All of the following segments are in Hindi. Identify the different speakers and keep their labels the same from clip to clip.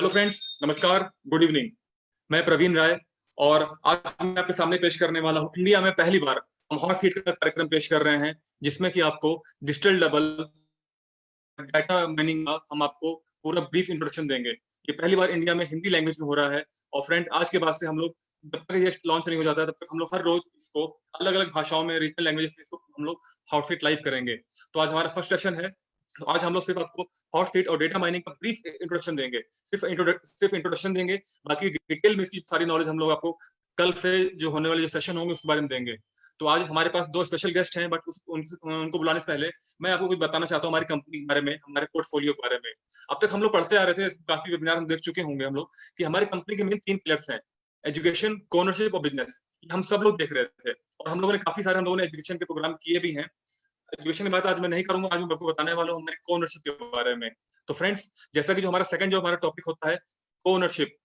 Speaker 1: हेलो फ्रेंड्स, नमस्कार, गुड इवनिंग। मैं प्रवीण राय और आज मैं आपके सामने पेश करने वाला हूँ इंडिया में पहली बार हम हॉट सीट का कार्यक्रम पेश कर रहे हैं, जिसमें कि आपको डिजिटल डबल डाटा माइनिंग का हम आपको पूरा ब्रीफ इंट्रोडक्शन देंगे। ये पहली बार इंडिया में हिंदी लैंग्वेज में हो रहा है और फ्रेंड आज के बाद से हम लोग जब तक ये लॉन्च नहीं हो जाता है तब तक हम लोग हर रोज इसको अलग-अलग भाषाओं में रीजनल लैंग्वेजेस में इसको हम लोग हॉट सीट लाइव करेंगे। तो आज हमारा फर्स्ट सेशन है। तो आज हम लोग सिर्फ आपको हॉट सीट और डेटा माइनिंग का ब्रीफ इंट्रोडक्शन देंगे। सिर्फ इंट्रोडक्शन देंगे, बाकी डिटेल में इसकी सारी नॉलेज हम लोग आपको कल से जो होने वाले जो सेशन होंगे उसके बारे में देंगे। तो आज हमारे पास 2 स्पेशल गेस्ट हैं, बट उनको बुलाने से पहले मैं आपको कुछ बताना चाहता हूँ हमारी कंपनी के बारे में, हमारे पोर्टफोलियो के बारे में। अब तक हम लोग पढ़ते आ रहे थे, काफ़ी वेबिनार हम देख चुके होंगे हम लोग कि हमारी कंपनी के मेन 3 पिलर्स हैं, एजुकेशन, ओनरशिप और बिज़नेस। हम सब लोग देख रहे थे और हम लोगों ने काफ़ी सारे एजुकेशन के प्रोग्राम किए भी हैं। एजुकेशन की बात आज मैं नहीं करूँगा, आज मैं आपको बताने वाला हूँ हमारी को-ओनरशिप के बारे में। तो फ्रेंड्स, जैसा कि जो हमारा टॉपिक होता है को-ओनरशिप,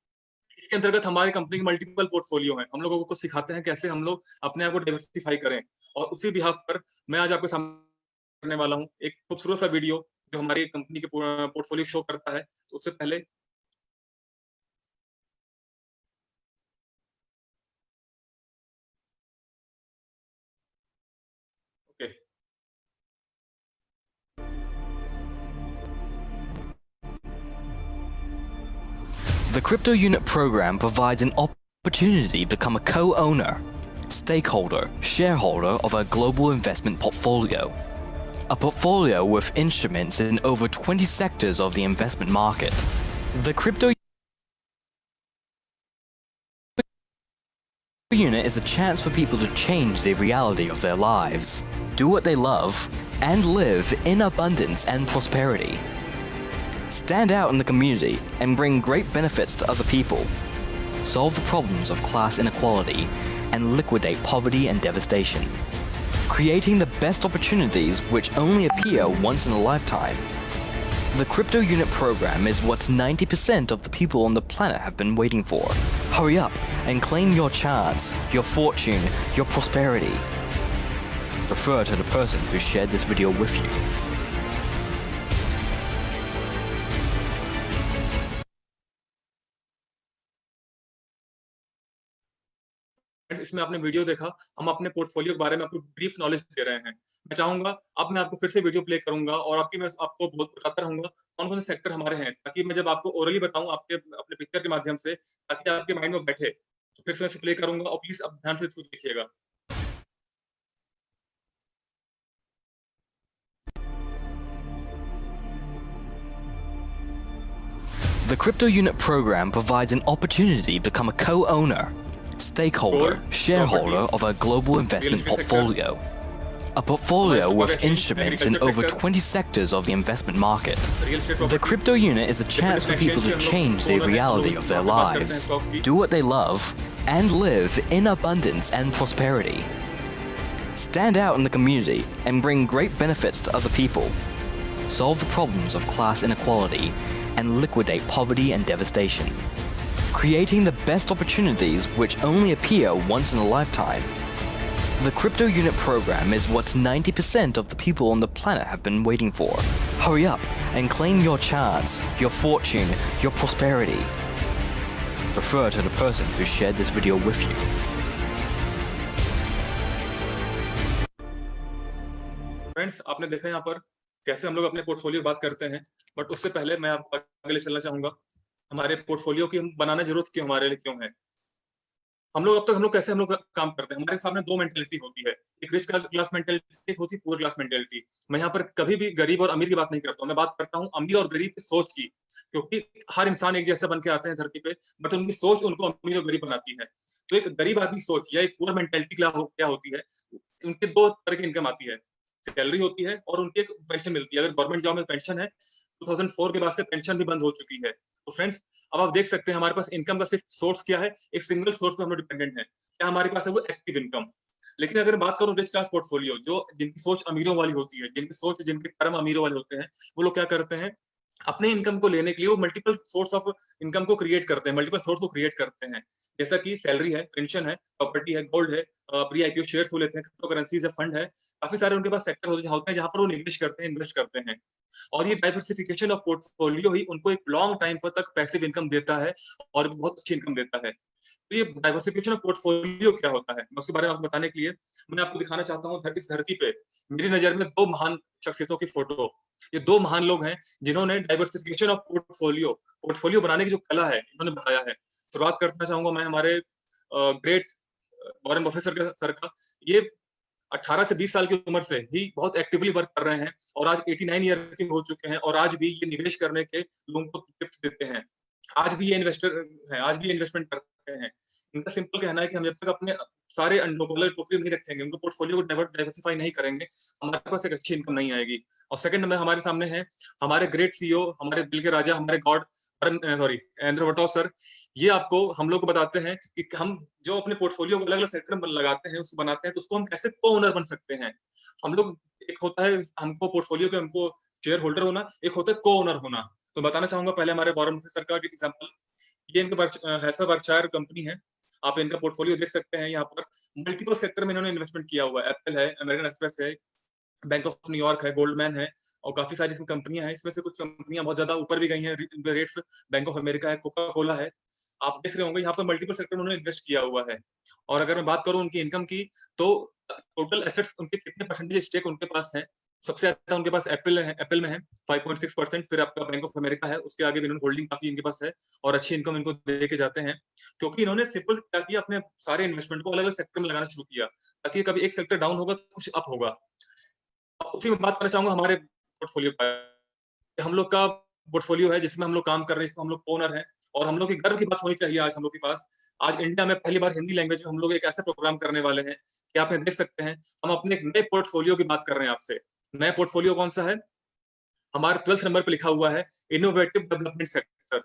Speaker 1: इसके अंतर्गत हमारी कंपनी के मल्टीपल पोर्टफोलियो हैं। हम लोगों को सिखाते हैं कैसे हम लोग अपने आप को डाइवर्सिफाई करें और उसी बिहाफ पर मैं आज आपके सामने करने वाला हूँ एक खूबसूरत सा वीडियो जो हमारी कंपनी के पोर्टफोलियो शो करता है। तो उससे पहले okay,
Speaker 2: The Crypto Unit program provides an opportunity to become a co-owner, stakeholder, shareholder of a global investment portfolio. A portfolio with instruments in over 20 sectors of the investment market. The Crypto Unit is a chance for people to change the reality of their lives, do what they love, and live in abundance and prosperity. Stand out in the community and bring great benefits to other people. Solve the problems of class inequality and liquidate poverty and devastation. Creating the best opportunities which only appear once in a lifetime. The Crypto Unit program is what 90% of the people on the planet have been waiting for. Hurry up and claim your chance, your fortune, your prosperity. Refer to the person who shared this video with you.
Speaker 1: इसमें आपने वीडियो देखा, हम अपने पोर्टफोलियो के बारे में आपको ब्रीफ नॉलेज दे रहे हैं। मैं चाहूँगा अब मैं आपको फिर से वीडियो प्ले करूँगा और मैं आपको बहुत बताता रहूँगा कौन-कौन से सेक्टर हमारे हैं, ताकि मैं जब आपको ओरली बताऊँ आपके अपने पिक्चर के माध्यम से, ताकि आपके माइंड में बैठे। तो फिर से मैं इसे प्ले करूँगा और प्लीज़ अब ध्यान से इसको देखिएगा।
Speaker 2: The Crypto Unit program provides an opportunity to become a co-owner, stakeholder, shareholder of a global investment portfolio. A portfolio with instruments in over 20 sectors of the investment market. The Crypto Unit is a chance for people to change the reality of their lives, do what they love, and live in abundance and prosperity. Stand out in the community and bring great benefits to other people. Solve the problems of class inequality and liquidate poverty and devastation. Creating the best opportunities which only appear once in a lifetime. The Crypto Unit program is what 90% of the people on the planet have been waiting for. Hurry up and claim your chance, your fortune, your prosperity. Refer to the person who shared this video with you.
Speaker 1: Friends, आपने देखा यहाँ पर कैसे हम लोग अपने पोर्टफोलियो की बात करते हैं, बट उससे पहले मैं आपको आगे ले चलना चाहूँगा, हमारे पोर्टफोलियो की हम बनाना ज़रूरत क्यों हमारे लिए क्यों है? हम लोग कैसे काम करते हैं? हमारे सामने 2 मेंटालिटी होती है, एक रिच क्लास मेंटालिटी, एक होती है पुअर क्लास मेंटालिटी। मैं यहाँ पर कभी भी गरीब और अमीर की बात नहीं करता हूँ, मैं बात करता हूँ अमीर और गरीब की सोच की, क्योंकि हर इंसान एक जैसे बन के आते हैं धरती पे, बट उनकी सोच उनको अमीर और गरीब बनाती है। तो एक गरीब आदमी की सोच या एक पुअर मेंटालिटी क्या होती है, उनके 2 तरह की इनकम आती है। सैलरी होती है और उनकी एक पेंशन मिलती है। अगर गवर्नमेंट जॉब में पेंशन है, 2004 के बाद से पेंशन भी बंद हो चुकी है। तो फ्रेंड्स, अब आप देख सकते हैं हमारे पास इनकम का सिर्फ सोर्स क्या है, एक सिंगल सोर्स पे हम लोग डिपेंडेंट हैं। क्या हमारे पास है वो एक्टिव इनकम। लेकिन अगर बात करूँ रिच क्लास पोर्टफोलियो, जो जिनकी सोच अमीरों वाली होती है, जिनके कर्म अमीरों वाले होते हैं, वो लोग क्या करते हैं, अपने इनकम को लेने के लिए वो मल्टीपल सोर्स ऑफ इनकम को क्रिएट करते हैं, मल्टीपल सोर्स को क्रिएट करते हैं। जैसा कि सैलरी है, पेंशन है, प्रॉपर्टी है, गोल्ड है, प्री आईपीओ शेयर्स वो लेते हैं, क्रिप्टो करेंसीज है, फंड है, काफी सारे उनके पास सेक्टर होते हैं जहां पर वो निवेश करते हैं, इन्वेस्ट करते हैं। और ये डाइवर्सिफिकेशन ऑफ पोर्टफोलियो ही उनको एक लॉन्ग टाइम पर तक पैसिव इनकम देता है और बहुत अच्छी इनकम देता है। तो ये डाइवर्सिफिकेशन ऑफ पोर्टफोलियो क्या होता है, मैं उसके बारे में आपको बताने के लिए मैं आपको दिखाना चाहता हूँ इस धरती पे मेरी नजर में 2 महान शख्सियतों की फोटो। ये 2 महान लोग हैं जिन्होंने डाइवर्सिफिकेशन ऑफ पोर्टफोलियो पोर्टफोलियो बनाने की जो कला है, इन्होंने बताया है। शुरुआत करना चाहूंगा मैं हमारे ग्रेट वॉरेन बफेट सर का। ये 18 से 20 साल की उम्र से ही बहुत एक्टिवली वर्क कर रहे हैं और आज 89 ईयर के हो चुके हैं और आज भी ये निवेश करने के लोगों को टिप्स देते हैं। आज भी ये इन्वेस्टर हैं, आज भी ये इन्वेस्टमेंट करते हैं। इनका सिंपल कहना है कि हम जब तक अपने सारे अंडों को अलग टोकरी में नहीं रखेंगे, उनको पोर्टफोलियो को डाइवर्सिफाई नहीं करेंगे, हमारे पास एक अच्छी इनकम नहीं आएगी। और सेकंड नंबर हमारे सामने है हमारे ग्रेट सीईओ, हमारे दिल के राजा, हमारे गॉड एंड्रू वर्टॉस सर। ये आपको हम लोग को बताते हैं कि हम जो अपने पोर्टफोलियो को अलग-अलग सेक्टर में लगाते हैं, उसको बनाते हैं, तो उसको हम कैसे को-ओनर बन सकते हैं। हम लोग एक होता है हमको पोर्टफोलियो के हमको शेयर होल्डर होना, एक होता है को-ओनर होना। तो बताना चाहूंगा पहले हमारे वॉरेन बफेट सर का एग्जांपल। ये इनके वर्कशायर कंपनी है। आप इनका पोर्टफोलियो देख सकते हैं यहाँ पर। मल्टीपल सेक्टर में इन्होंने इन्वेस्टमेंट किया हुआ है। एप्पल है, अमेरिकन एक्सप्रेस है, बैंक ऑफ न्यूयॉर्क है, गोल्डमैन है और काफी सारी इसमें कंपनियां हैं। इसमें से कुछ कंपनियां बहुत ज्यादा ऊपर भी गई हैं रेट्स। बैंक ऑफ अमेरिका है, कोका कोला है। आप देख रहे होंगे यहाँ पर मल्टीपल सेक्टर में उन्होंने इन्वेस्ट किया हुआ है। और अगर मैं बात करूं उनकी इनकम की, तो टोटल एसेट्स उनके कितने परसेंटेज स्टेक उनके पास है। सबसे ज्यादा उनके पास एप्पल में है 5.6%। फिर आपका बैंक ऑफ अमेरिका है, उसके आगे भी इन्होंने होल्डिंग काफी इनके पास है और अच्छी इनकम इनको दे के जाते हैं। क्योंकि इन्होंने सिंपल क्या किया, अपने सारे इन्वेस्टमेंट को अलग अलग सेक्टर में लगाना शुरू किया, ताकि कभी एक सेक्टर डाउन होगा तो कुछ अप होगा। उसी में बात करना चाहूंगा हमारे पोर्टफोलियो का। हम लोग का पोर्टफोलियो है जिसमें हम लोग काम कर रहे हैं, इसमें हम लोग ओनर हैं और हम लोग की गर्व की बात होनी चाहिए आज हम लोग के पास। आज इंडिया में पहली बार हिंदी लैंग्वेज में हम लोग एक ऐसा प्रोग्राम करने वाले हैं कि आप देख सकते हैं, हम अपने एक नए पोर्टफोलियो की बात कर रहे हैं आपसे। नया पोर्टफोलियो कौन सा है? हमारे 12th नंबर पे लिखा हुआ है इनोवेटिव डेवलपमेंट सेक्टर।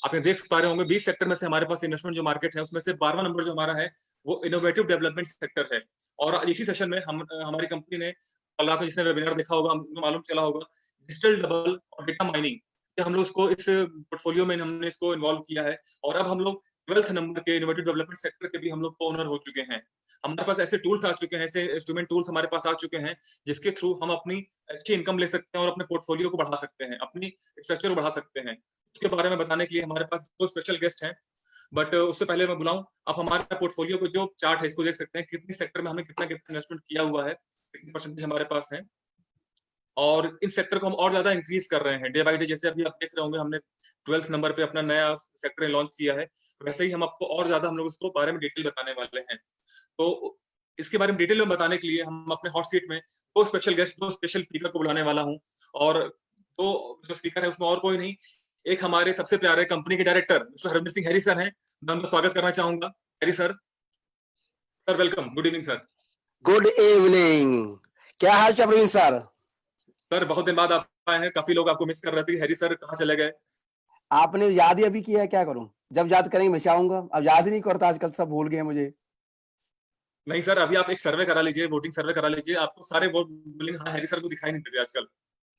Speaker 1: आप ये देख पा रहे होंगे 20 सेक्टर में से हमारे पास इन्वेस्टमेंट जो मार्केट है, उसमें से 12वां नंबर जो हमारा है वो इनोवेटिव डेवलपमेंट सेक्टर है। और आज इसी सेशन में हमारी कंपनी ने, कल रात में जिसने वेबिनार देखा होगा, हमको मालूम चला होगा, डिजिटल डबल और डेटा माइनिंग, हम लोग इसको इस पोर्टफोलियो में हमने इसको इन्वॉल्व किया है। और अब हम लोग 12th नंबर के इनोवेटिव डेवलपमेंट सेक्टर के भी हम लोग ओनर हो चुके हैं। हमारे पास ऐसे टूल्स आ चुके हैं, ऐसे इंस्ट्रूमेंट टूल्स हमारे पास आ चुके हैं जिसके थ्रू हम अपनी अच्छी इनकम ले सकते हैं और अपने पोर्टफोलियो को बढ़ा सकते हैं, अपनी स्ट्रक्चर को बढ़ा सकते हैं। उसके बारे में बताने के लिए हमारे पास 2 स्पेशल गेस्ट हैं। बट उससे पहले मैं बुलाऊं, आप हमारे पोर्टफोलियो को जो चार्ट है इसको देख सकते हैं, कितने सेक्टर में हमने कितना कितना इन्वेस्टमेंट किया हुआ है, कितनी परसेंटेज हमारे पास है और इन सेक्टर को हम और ज्यादा इंक्रीज कर रहे हैं डे बाय डे। जैसे अभी आप देख रहे होंगे हमने 12th नंबर पे अपना नया सेक्टर लॉन्च किया है, वैसे ही हम आपको और ज्यादा हम लोग इसको बारे में डिटेल बताने वाले हैं। तो इसके बारे में डिटेल में बताने के लिए हम अपने हॉट सीट में 2 स्पेशल गेस्ट, 2 स्पेशल स्पीकर को बुलाने वाला हूँ। और 2 जो स्पीकर है उसमें और कोई नहीं, एक हमारे सबसे प्यारे कंपनी के director mister Harminder Singh Harry sir हैं। मैं उनका स्वागत करना चाहूंगा। Harry sir, sir welcome, good evening sir.
Speaker 3: Good evening, क्या हाल चाल प्रवीण सर?
Speaker 1: सर बहुत दिन बाद आप आए हैं, काफी लोग आपको मिस कर रहे थे, हैरी सर कहाँ चले गए?
Speaker 3: आपने याद ही अभी किया है, क्या करूं? जब याद करेंगे मैं चाहूंगा, अब याद ही नहीं करता आजकल, सब भूल गए मुझे।
Speaker 1: नहीं सर, अभी आप एक सर्वे करा लीजिए, वोटिंग सर्वे करा लीजिए, आपको सारे वोट मिलेंगे। हाँ, हैरी सर को दिखाई नहीं देते आजकल।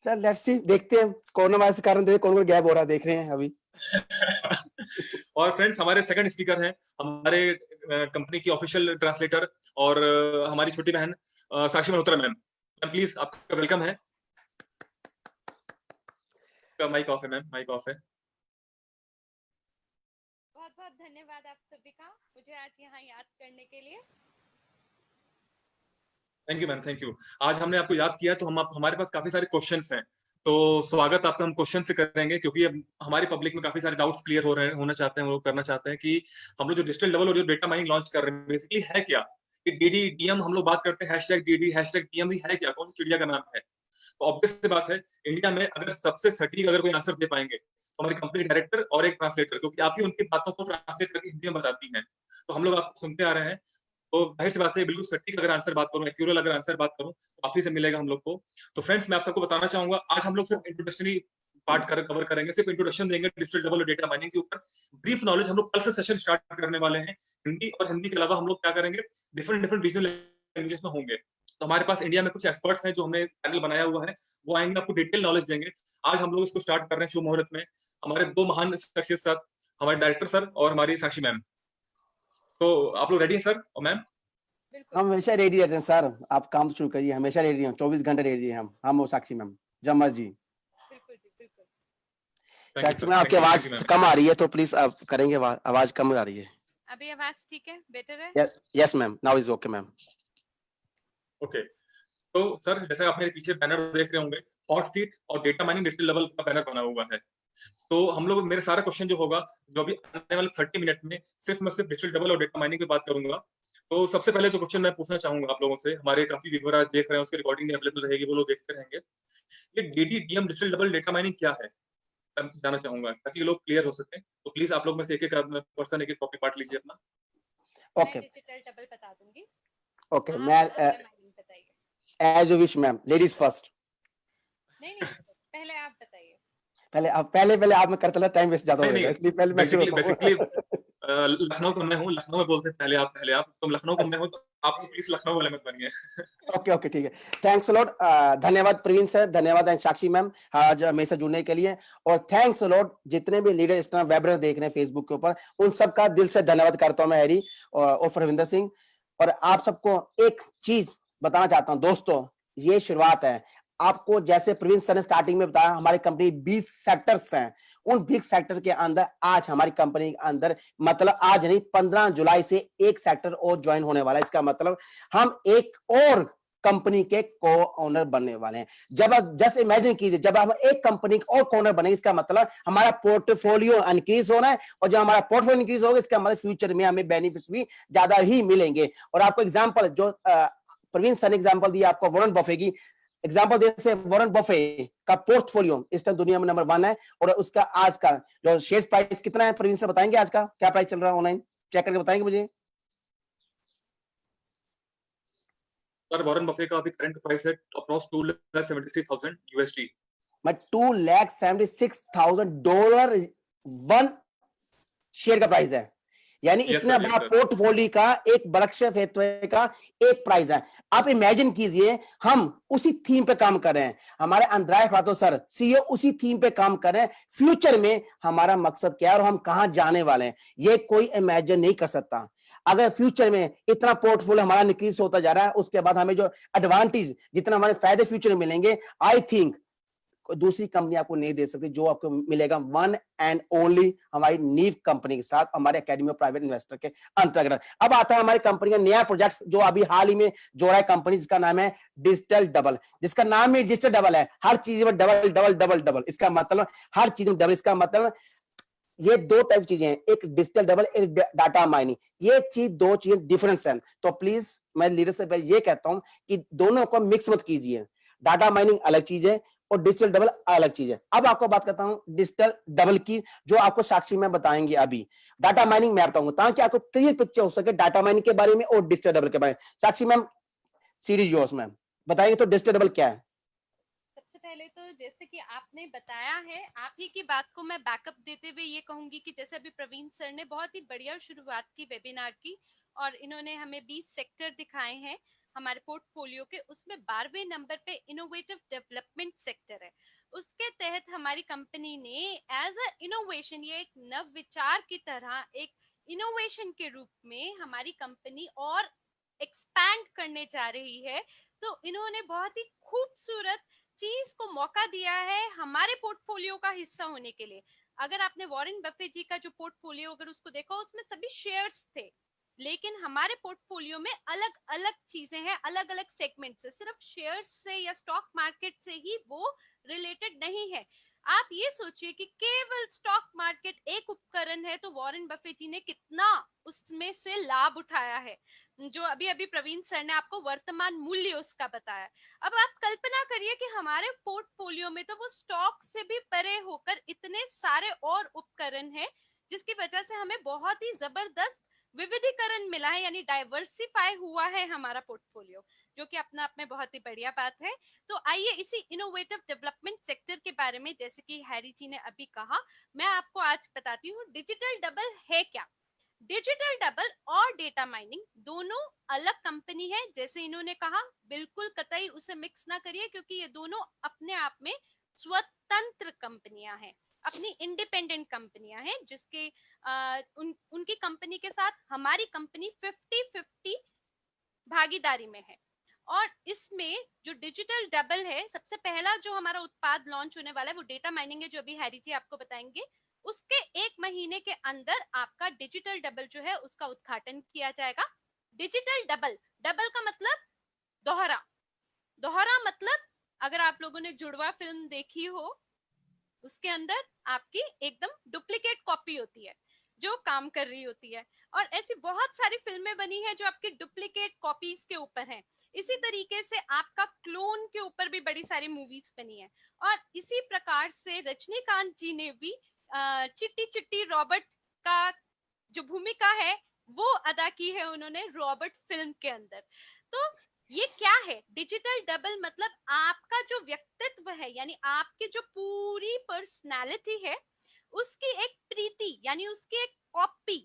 Speaker 3: चल लेट्स सी, देखते हैं कोरोना वायरस के कारण कौन गैप हो रहा है, देख रहे हैं अभी।
Speaker 1: और फ्रेंड्स, हमारे सेकंड स्पीकर हैं हमारे कंपनी की ऑफिशियल ट्रांसलेटर और हमारी छोटी बहन साक्षी मल्होत्रा मैम। प्लीज आपका वेलकम है। माइक ऑफ है मैम, माइक ऑफ है।
Speaker 4: बहुत बहुत धन्यवाद आप सभी का मुझे आज यहाँ याद करने के लिए।
Speaker 1: Thank you ma'am, thank you. आज हमने आपको याद किया तो हमारे पास काफी सारे क्वेश्चंस हैं, तो स्वागत आपका हम क्वेश्चन से करेंगे, क्योंकि अब हमारी पब्लिक में काफी सारे डाउट्स क्लियर होना चाहते हैं, वो करना चाहते हैं कि हम लोग जो डिजिटल डबल और जो डेटा माइनिंग लॉन्च कर रहे हैं बेसिकली है क्या, कि डीडी डीएम हम लोग बात करते हैं, #DD #DM भी है क्या, कौन सी चिड़िया का नाम है? तो ऑब्वियस सी बात है, इंडिया में अगर सबसे सटीक अगर कोई आंसर दे पाएंगे तो हमारी कंपनी डायरेक्टर और एक ट्रांसलेटर, क्योंकि आप ही उनकी बातों को ट्रांसलेट करके हिंदी में बताती हैं, तो हम लोग आपको सुनते आ रहे हैं। तो जाहिर सी बात है, बिल्कुल सटीक अगर आंसर बात करूं, एक्यूरेट अगर आंसर बात करूं, तो आप ही से मिलेगा हम लोग को। तो फ्रेंड्स, मैं आप सबको बताना चाहूंगा, आज हम लोग सिर्फ इंट्रोडक्शनरी पार्ट कवर करेंगे, सिर्फ इंट्रोडक्शन देंगे डिजिटल डबल और डेटा माइनिंग के ऊपर। ब्रीफ नॉलेज हम लोग कल से सेशन स्टार्ट करने वाले हैं हिंदी, और हिंदी के अलावा हम लोग क्या करेंगे, डिफरेंट रीजनल लैंग्वेजेस में होंगे। तो हमारे पास इंडिया में कुछ एक्सपर्ट्स हैं जो हमने पैनल बनाया हुआ है, वो आएंगे, आपको डिटेल नॉलेज देंगे। आज हम लोग इसको स्टार्ट कर रहे हैं शुभ मुहूर्त में। हमारे 2 महान शख्सियत साथ, हमारे डायरेक्टर सर और हमारी साक्षी मैम। तो आप लोग रेडी हैं सर और मैम?
Speaker 4: बिल्कुल
Speaker 3: हम हमेशा रेडी रहते हैं सर, आप काम शुरू करिए, हमेशा रेडी हैं, 24 घंटे रेडी हैं हम और साक्षी मैम, जम्मा जी।
Speaker 4: बिल्कुल जी बिल्कुल।
Speaker 1: Thank you
Speaker 3: Sakshi
Speaker 1: sir,
Speaker 3: ma'am आपकी
Speaker 1: थैंक
Speaker 3: आवाज
Speaker 1: यू मैम।
Speaker 3: कम आ रही है, तो प्लीज आप करेंगे, आवाज कम आ रही है।
Speaker 4: अभी आवाज ठीक है, बेटर है?
Speaker 3: Yes ma'am, now is okay ma'am.
Speaker 1: Okay, तो सर जैसे आप मेरे पीछे बैनर देख रहे होंगे, हॉट सीट और डेटा माइनिंग डिजिटल लेवल का बैनर बना हुआ है। तो हम लोग मेरे सारा क्वेश्चन जो होगा, जो अभी आने वाले 30 मिनट में सिर्फ मैं सिर्फ डिजिटल डबल और डेटा माइनिंग पे बात करूंगा। तो सबसे पहले जो क्वेश्चन मैं पूछना चाहूंगा आप लोगों से, हमारे काफी व्यूअर आज देख रहे हैं, उसकी रिकॉर्डिंग भी अवेलेबल रहेगी, वो लोग देखते रहेंगे। ये डीडीडीएम डिजिटल डबल डेटा माइनिंग क्या है, मैं जानना चाहूंगा ताकि ये लोग क्लियर हो सके। तो प्लीज आप लोग में से एक एक पर्सन एक एक कॉपी पार्ट लीजिए अपना।
Speaker 4: मैं
Speaker 3: ओके
Speaker 4: डिजिटल डबल बता दूंगी,
Speaker 3: ओके,
Speaker 4: आप
Speaker 3: मैं
Speaker 4: डेटा माइनिंग बताइए।
Speaker 3: As you wish ma'am, ladies first.
Speaker 4: नहीं नहीं, पहले आप बताइए।
Speaker 3: पहले आप, मैं करता था टाइम वेस्ट ज्यादा हो
Speaker 1: नहीं नहीं,
Speaker 3: जाएगा, इसलिए पहले मैं शुरू
Speaker 1: बेसिकली
Speaker 3: होता हूँ।
Speaker 1: लखनऊ का मैं हूँ, लखनऊ में बोलते हैं पहले आप, तुम लखनऊ का मैं हूँ, तो आप प्लीज लखनऊ वाले मत बनिए।
Speaker 3: ओके ओके ठीक है, थैंक्स लॉट, धन्यवाद प्रवीण सर, धन्यवाद एंड साक्षी मैम आज मेरे से जुड़ने के लिए, और थैंक्स लॉट जितने भी लीडर इस तरह वेबिनार देख रहे हैं फेसबुक के ऊपर, उन सबका दिल से धन्यवाद करता हूं मैं हैरी और फरविंदर सिंह। और आप सबको एक चीज बताना चाहता हूं दोस्तों, ये शुरुआत है। आपको जैसे प्रवीण सर ने स्टार्टिंग में बताया, हमारी कंपनी 20 सेक्टर्स हैं, उन 20 सेक्टर के अंदर आज हमारी कंपनी के अंदर, मतलब आज नहीं 15 जुलाई से एक सेक्टर और ज्वाइन होने वाला है। इसका मतलब हम एक और कंपनी के को ओनर बनने वाले हैं। जब आप जस्ट इमेजिन कीजिए, जब हम एक कंपनी के और ओनर बनेंगे, इसका मतलब हमारा पोर्टफोलियो इंक्रीज होना है, और जब हमारा पोर्टफोलियो इंक्रीज होगा, इसका मतलब फ्यूचर में हमें बेनिफिट्स भी ज्यादा ही मिलेंगे। और आपको एग्जांपल जो प्रवीण सर ने एग्जांपल दिया आपको वॉरेन बफे की एग्जांपल देने से, वॉरेन बफे का पोर्टफोलियो इस टाइम दुनिया में नंबर 1 है, और उसका आज का जो शेयर प्राइस कितना है, प्रवीण सर बताएंगे आज का क्या प्राइस चल रहा है, ऑनलाइन चेक करके बताएंगे मुझे।
Speaker 1: सर वॉरेन बफे का अभी करंट प्राइस है अप्रॉक्स $2,73,000।
Speaker 3: मैं $2,76,000 वन शेयर का प्राइस है, यानी
Speaker 1: यस
Speaker 3: इतना
Speaker 1: सर,
Speaker 3: बड़ा
Speaker 1: यस सर।
Speaker 3: पोर्टफोलियो का एक वृक्ष का एक प्राइस है। आप इमेजिन कीजिए, हम उसी थीम पे काम कर रहे हैं, हमारे अंद्राय फातो सर सीईओ उसी थीम पे काम कर रहे हैं। फ्यूचर में हमारा मकसद क्या है और हम कहां जाने वाले हैं, ये कोई इमेजिन नहीं कर सकता। अगर फ्यूचर में इतना पोर्टफोलियो हमारा इंक्रीज होता जा रहा है, उसके बाद हमें जो एडवांटेज, जितना हमारे फायदे फ्यूचर में मिलेंगे, आई थिंक दूसरी कंपनी आपको नहीं दे सकती, जो आपको मिलेगा वन एंड ओनली हमारी नीव कंपनी के साथ, हमारे एकेडमी ऑफ प्राइवेट इन्वेस्टर के अंतर्गत। अब आता है हमारी कंपनी का नया प्रोजेक्ट जो अभी हाल ही में जोड़ा है कंपनी, जिसका नाम है डिजिटल डबल। जिसका नाम ही डिजिटल डबल है, हर चीज में डबल डबल डबल डबल, इसका मतलब हर चीज में डबल। इसका मतलब ये दो टाइप चीजें हैं, एक डिजिटल डबल, एक डाटा माइनिंग, ये चीज दो चीजें डिफरेंस है। तो प्लीज मैं लीडर से ये कहता हूं कि दोनों को मिक्स मत कीजिए, डाटा माइनिंग अलग चीज है और डिजिटल डबल अलग चीज है। अब आपको बात करता हूं डिजिटल डबल की, जो आपको साक्षी में बताएंगे अभी। डाटा माइनिंग मैं बताऊंगा ताकि आपको क्लियर पिक्चर हो सके डाटा माइनिंग के बारे में और डिजिटल डबल के बारे में। साक्षी मैम सीरीज योर्स मैम, बताइए तो डिजिटल डबल क्या है।
Speaker 4: सबसे पहले तो जैसे कि आपने बताया है, आप ही की बात को मैं बैकअप देते हुए ये कहूंगी कि जैसे अभी प्रवीण सर ने बहुत ही बढ़िया शुरुआत की वेबिनार की, और इन्होंने हमें 20 सेक्टर दिखाए हैं हमारे पोर्टफोलियो के, उसमें 12वें नंबर पे इनोवेटिव डेवलपमेंट सेक्टर है। उसके तहत हमारी कंपनी ने एज अ इनोवेशन, ये एक नव विचार की तरह एक इनोवेशन के रूप में हमारी कंपनी और एक्सपैंड करने जा रही है। तो इन्होंने बहुत ही खूबसूरत चीज को मौका दिया है हमारे पोर्टफोलियो का हिस्सा होने के लिए। अगर आपने वॉरेन बफे जी का जो पोर्टफोलियो अगर उसको देखा, उसमें सभी शेयर्स थे, लेकिन हमारे पोर्टफोलियो में अलग अलग चीजें हैं, अलग अलग सेगमेंट से, सिर्फ शेयर्स से या स्टॉक मार्केट से ही वो रिलेटेड नहीं है। आप ये सोचिए कि केवल स्टॉक मार्केट एक उपकरण है, तो वॉरेन बफे जी ने कितना उसमें से लाभ उठाया है, जो अभी अभी प्रवीण सर ने आपको वर्तमान मूल्य उसका बताया। अब आप कल्पना करिए कि हमारे पोर्टफोलियो में तो वो स्टॉक से भी परे होकर इतने सारे और उपकरण हैं, जिसकी वजह से हमें बहुत ही जबरदस्त विविधीकरण मिला है, यानी डाइवर्सिफाई हुआ है हमारा पोर्टफोलियो, जो कि अपना आप में बहुत ही बढ़िया बात है। तो आइए इसी इनोवेटिव डेवलपमेंट सेक्टर के बारे में, जैसे कि हैरी जी ने अभी कहा, मैं आपको आज बताती हूँ डिजिटल डबल है क्या। डिजिटल डबल और डेटा माइनिंग दोनों अलग कंपनी है, जैसे इन्होंने कहा, बिल्कुल कतई उसे मिक्स ना करिए, क्योंकि ये दोनों अपने आप में स्वतंत्र कंपनियां हैं। अपनी इंडिपेंडेंट कंपनियां हैं जिसके उनकी कंपनी के साथ हमारी कंपनी 50-50 भागीदारी में है। और इसमें जो डिजिटल डबल है, सबसे पहला जो हमारा उत्पाद लॉन्च होने वाला है वो डेटा माइनिंग है, जो अभी हैरी जी आपको बताएंगे। उसके 1 महीने के अंदर आपका डिजिटल डबल जो है उसका उद्घाटन किया जाएगा। डिजिटल डबल, डबल का मतलब दोहरा, दोहरा मतलब अगर आप लोगों ने जुड़वा फिल्म देखी हो, उसके अंदर आपकी एकदम डुप्लीकेट कॉपी होती है जो काम कर रही होती है, और ऐसी बहुत सारी फिल्में बनी है जो आपकी डुप्लीकेट कॉपीज के ऊपर है। इसी तरीके से आपका क्लोन के ऊपर भी बड़ी सारी मूवीज बनी है। और इसी प्रकार से रजनीकांत जी ने भी चिट्टी चिट्टी रॉबर्ट का जो भूमिका है वो अदा की है उन्होंने रॉबर्ट फिल्म के अंदर। तो ये क्या है डिजिटल डबल? मतलब आपका जो व्यक्तित्व है, यानी आपकी जो पूरी पर्सनालिटी है, उसकी एक प्रीति यानी उसकी एक कॉपी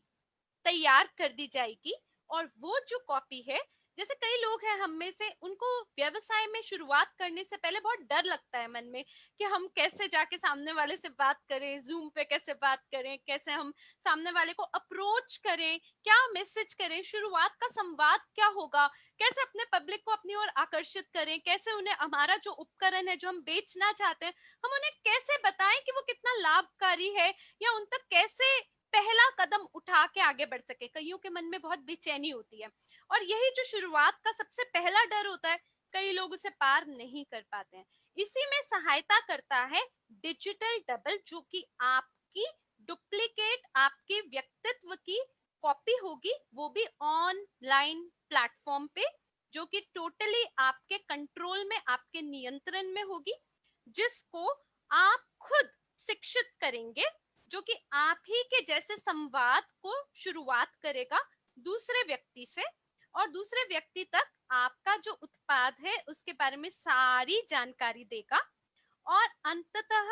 Speaker 4: तैयार कर दी जाएगी। और वो जो कॉपी है, जैसे कई लोग हैं हम में से, उनको व्यवसाय में शुरुआत करने से पहले बहुत डर लगता है मन में कि हम कैसे जाके सामने वाले से बात करें, जूम पे कैसे बात करें, कैसे हम सामने वाले को अप्रोच करें, क्या मैसेज करें, शुरुआत का संवाद क्या होगा, कैसे अपने पब्लिक को अपनी ओर आकर्षित करें, कैसे उन्हें हमारा जो उपकरण है जो हम बेचना चाहते हैं हम उन्हें कैसे बताएं कि वो कितना लाभकारी है, या उन तक कैसे पहला कदम उठा के आगे बढ़ सके। कईयों के मन में बहुत बेचैनी होती है, और यही जो शुरुआत का सबसे पहला डर होता है, कई लोग उसे पार नहीं कर पाते हैं। इसी में सहायता करता है डिजिटल डबल, जो कि आपकी डुप्लीकेट, आपके व्यक्तित्व की कॉपी होगी, वो भी ऑनलाइन प्लेटफॉर्म पे, जो कि टोटली आपके कंट्रोल में, आपके नियंत्रण में होगी, जिसको आप खुद शिक्षित करेंगे, जो कि आप ही के जैसे संवाद को शुरुआत करेगा दूसरे व्यक्ति से, और दूसरे व्यक्ति तक आपका जो उत्पाद है उसके बारे में सारी जानकारी देगा। और अंततः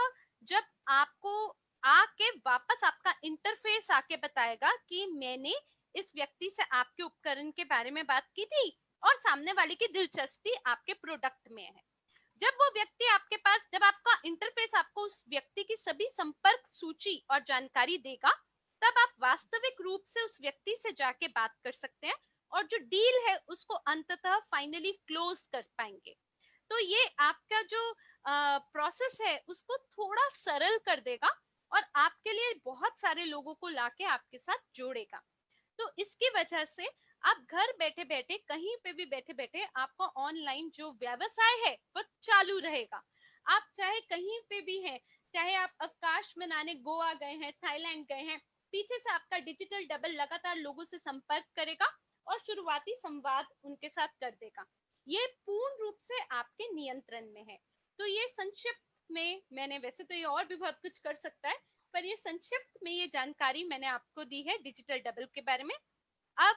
Speaker 4: जब आपको आके वापस आपका इंटरफेस आके बताएगा कि मैंने इस व्यक्ति से आपके उपकरण के बारे में बात की थी और सामने वाले की दिलचस्पी आपके प्रोडक्ट में है। जब वो व्यक्ति आपके पास, जब आपका इंटरफेस आपको उस व्यक्ति की सभी संपर्क सूची और जानकारी देगा, तब आप वास्तविक रूप से उस व्यक्ति से जाके बात कर सकते हैं और जो डील है उसको अंततः फाइनली क्लोज कर पाएंगे। तो ये आपका जो प्रोसेस है उसको थोड़ा सरल कर देगा और आपके लिए बहुत सारे लोगों को लाके आपके साथ जोड़ेगा। तो इसकी वजह से आप घर बैठे बैठे, कहीं पे भी बैठे बैठे, आपका ऑनलाइन जो व्यवसाय है वो चालू रहेगा। आप चाहे कहीं पे भी हैं, चाहे आप अवकाश मनाने गोवा गए हैं, थाईलैंड गए हैं, पीछे से आपका डिजिटल डबल लगातार लोगों से संपर्क करेगा और शुरुआती संवाद उनके साथ कर देगा। ये पूर्ण रूप से आपके नियंत्रण में है। तो ये संक्षिप्त में मैंने, वैसे तो ये और भी बहुत कुछ कर सकता है, पर ये संक्षिप्त में ये जानकारी मैंने आपको दी है डिजिटल डबल के बारे में। अब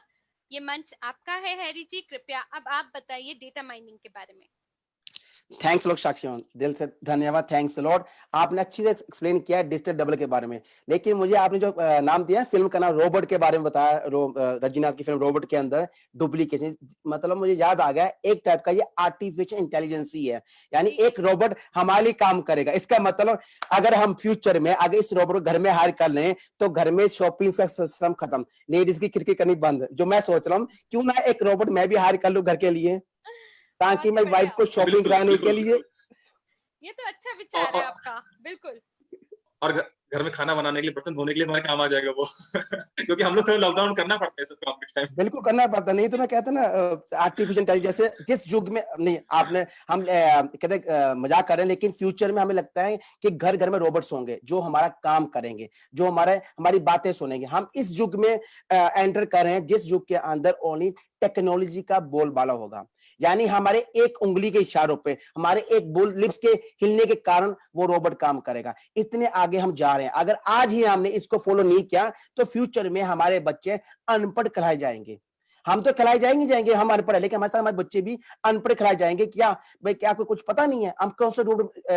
Speaker 4: ये मंच आपका है हैरी जी, कृपया अब आप बताइए डेटा माइनिंग के बारे में।
Speaker 3: थैंक्स लॉट साक्षी, दिल से धन्यवाद, थैंक्स लॉट। आपने अच्छी से एक्सप्लेन किया डिजिटल डबल के बारे में, लेकिन मुझे आपने जो नाम दिया फिल्म का नाम रोबोट के बारे में बताया, रजनीकांत की फिल्म रोबोट के अंदर डुप्लीकेशन, मतलब मुझे याद आ गया एक टाइप का ये आर्टिफिशियल इंटेलिजेंस ही है, यानी एक रोबोट हमारे लिए काम करेगा। इसका मतलब अगर हम फ्यूचर में अगर इस रोबोट को घर में हायर कर लें तो घर में शॉपिंग का सिस्टम खत्म, लेडीज की खिड़की करनी बंद। जो मैं सोच रहा हूँ क्यों ना एक रोबोट मैं भी हायर कर लूं घर के लिए, ताकि मैं वाइफ को शॉपिंग कराने के लिए।
Speaker 4: ये तो अच्छा विचार है आपका, बिल्कुल।
Speaker 1: और घर में खाना बनाने के लिए, बर्तन धोने के लिए हमारे काम आ जाएगा वो क्योंकि हम लोग को लॉकडाउन करना पड़ता है सब काम इस टाइम।
Speaker 3: बिल्कुल करना पड़ता, नहीं तो मैं कहता ना आर्टिफिशियल इंटेलिजेंस, जैसे जिस युग में, नहीं आपने, हम कहते मजाक कर रहे हैं, लेकिन फ्यूचर में हमें लगता है कि घर घर में रोबोट्स होंगे जो हमारा काम करेंगे, जो हमारी बातें सुनेंगे। हम इस युग में एंटर कर रहे हैं जिस युग के अंदर ओनली टेक्नोलॉजी का बोलबाला होगा, यानी हमारे एक उंगली के इशारों पे, हमारे एक बोल लिप्स के हिलने के कारण वो रोबोट काम करेगा। इतने आगे हम जा रहे हैं। अगर आज ही हमने इसको फॉलो नहीं किया तो फ्यूचर में हमारे बच्चे अनपढ़ कहलाए जाएंगे। हम तो कहलाए जाएंगे हम अनपढ़ है, लेकिन हमारे साथ हमारे बच्चे भी अनपढ़ कहलाए जाएंगे। क्या भाई, क्या आपको कुछ पता नहीं है हम कौन से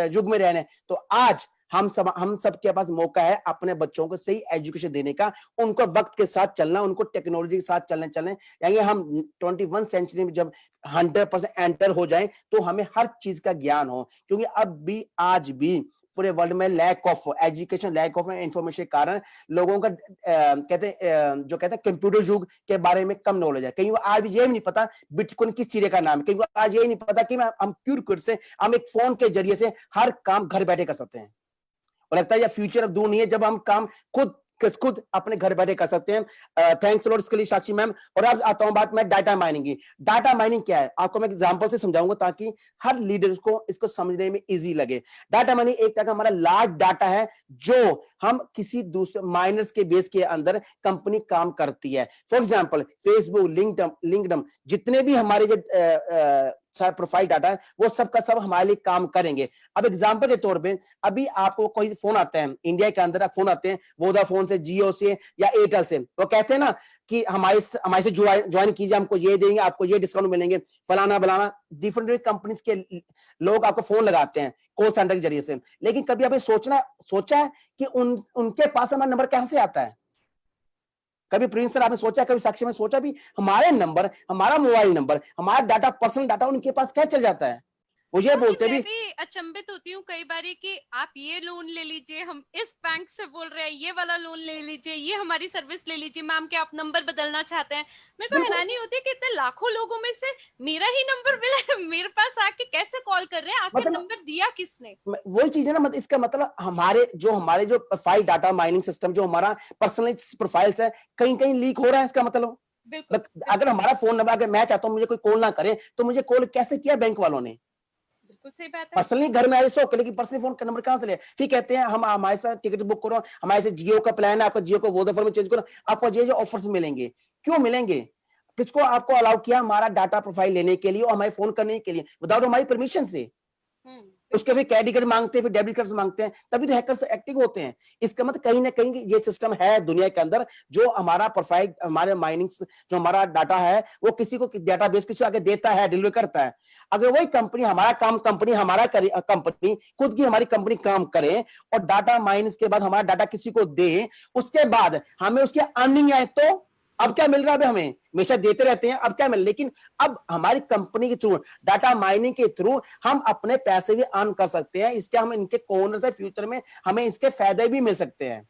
Speaker 3: युग में रह रहे हैं? तो आज हम सब के पास मौका है अपने बच्चों को सही एजुकेशन देने का, उनको वक्त के साथ चलना, उनको टेक्नोलॉजी के साथ चलने यानी हम 21 सेंचुरी में जब 100% एंटर हो जाएं तो हमें हर चीज का ज्ञान हो, क्योंकि अब भी आज भी पूरे वर्ल्ड में lack of education, lack of information के कारण लोगों का जो कहते हैं कंप्यूटर युग के बारे में कम नॉलेज है। कहीं वो आज ये भी नहीं पता बिटकॉइन किस चिड़िया का नाम है, कहीं वो आज ये नहीं पता कि हम क्यूर से हम एक फोन के जरिए से हर काम घर बैठे कर सकते हैं। और लगता है ये फ्यूचर अब दूर नहीं है जब हम काम खुद अपने घर बैठे कर सकते हैं। थैंक्स लॉर्ड इसके लिए साक्षी मैम। और अब आता हूं बात मैं डाटा माइनिंग की। डाटा माइनिंग क्या है आपको मैं एग्जांपल से समझाऊंगा ताकि हर लीडर को इसको समझने में इजी लगे। डाटा माइनिंग एक तरह का हमारा लार्ज डाटा है जो हम किसी दूसरे माइनर्स के बेस के अंदर कंपनी काम करती है। फॉर एग्जांपल फेसबुक, लिंक्डइन जितने भी हमारे जो प्रोफाइल डाटा है वो सब का सब हमारे लिए काम करेंगे। अब एग्जांपल के तौर पे अभी आपको कोई फोन आता है इंडिया के अंदर, फोन आते हैं वोडाफोन से, जियो से या एयरटेल से, वो कहते हैं ना कि हमारे से ज्वाइन कीजिए, हमको ये देंगे, आपको ये डिस्काउंट मिलेंगे, फलाना फलाना। डिफरेंट कंपनीज के लोग आपको फोन लगाते हैं कॉल सेंटर के जरिए से। लेकिन कभी आपने सोचा है कि उनके पास हमारा नंबर कहां से आता है? कभी प्रिंस सर आपने सोचा, कभी साक्षी में सोचा भी हमारे नंबर, हमारा मोबाइल नंबर, हमारा डाटा, पर्सनल डाटा उनके पास क्या चल जाता है? वो ये बोलते भी,
Speaker 4: मैं भी अचंभित होती हूँ कई बार कि आप ये लोन ले लीजिए, हम इस बैंक से बोल रहे हैं, ये वाला लोन ले लीजिए, ये हमारी सर्विस ले लीजिए मैम, क्या आप नंबर बदलना चाहते हैं? मेरे को हैरानी होती है कि इतने लाखों लोगों में से मेरा ही नंबर मिला है, मेरे पास आके कैसे कॉल कर रहे हैं, आपका नंबर दिया किसने?
Speaker 3: वही चीज है ना, मतलब इसका मतलब हमारे जो प्रोफाइल डाटा माइनिंग सिस्टम, जो हमारा पर्सनल प्रोफाइल्स है, कहीं कहीं लीक हो रहा है। इसका मतलब अगर हमारा फोन नंबर, अगर मैं चाहता हूँ मुझे कोई कॉल ना करे तो मुझे कॉल कैसे किया बैंक वालों ने?
Speaker 4: सही बात है।
Speaker 3: पर्सनली घर में आए सो, लेकिन पर्सनली फोन का नंबर कहां से ले? फिर कहते हैं हम हमारे साथ टिकट बुक करो, हमारे से जियो का प्लान है, आपका जियो को वोडाफोन में चेंज करो, आपको ये जो ऑफर्स मिलेंगे। क्यों मिलेंगे? किसको आपको अलाउ किया हमारा डाटा प्रोफाइल लेने के लिए और हमारे फोन करने के लिए विदाउट हमारी परमिशन से? उसके भी क्रेडिट कार्ड मांगते हैं, फिर डेबिट कार्ड मांगते हैं, तभी तो हैकर्स एक्टिव होते हैं। इसका मतलब कहीं ना कहीं ये सिस्टम है दुनिया के अंदर, जो हमारा प्रोफाइल, हमारे माइनिंग, जो हमारा डाटा है वो किसी को डेटाबेस किसी को आगे देता है, डिलीवर करता है। अगर वही कंपनी हमारा काम, कंपनी खुद की हमारी कंपनी काम करे और डाटा माइनिंग के बाद हमारा डाटा किसी को दे, उसके बाद हमें उसके अर्निंग आए, तो अब क्या मिल रहा है? हमें हमेशा देते रहते हैं, अब क्या मिल, लेकिन अब हमारी कंपनी के थ्रू, डाटा माइनिंग के थ्रू हम अपने पैसे भी अर्न कर सकते हैं। इसके हम इनके कॉर्नर से फ्यूचर में हमें इसके फायदे भी मिल सकते हैं।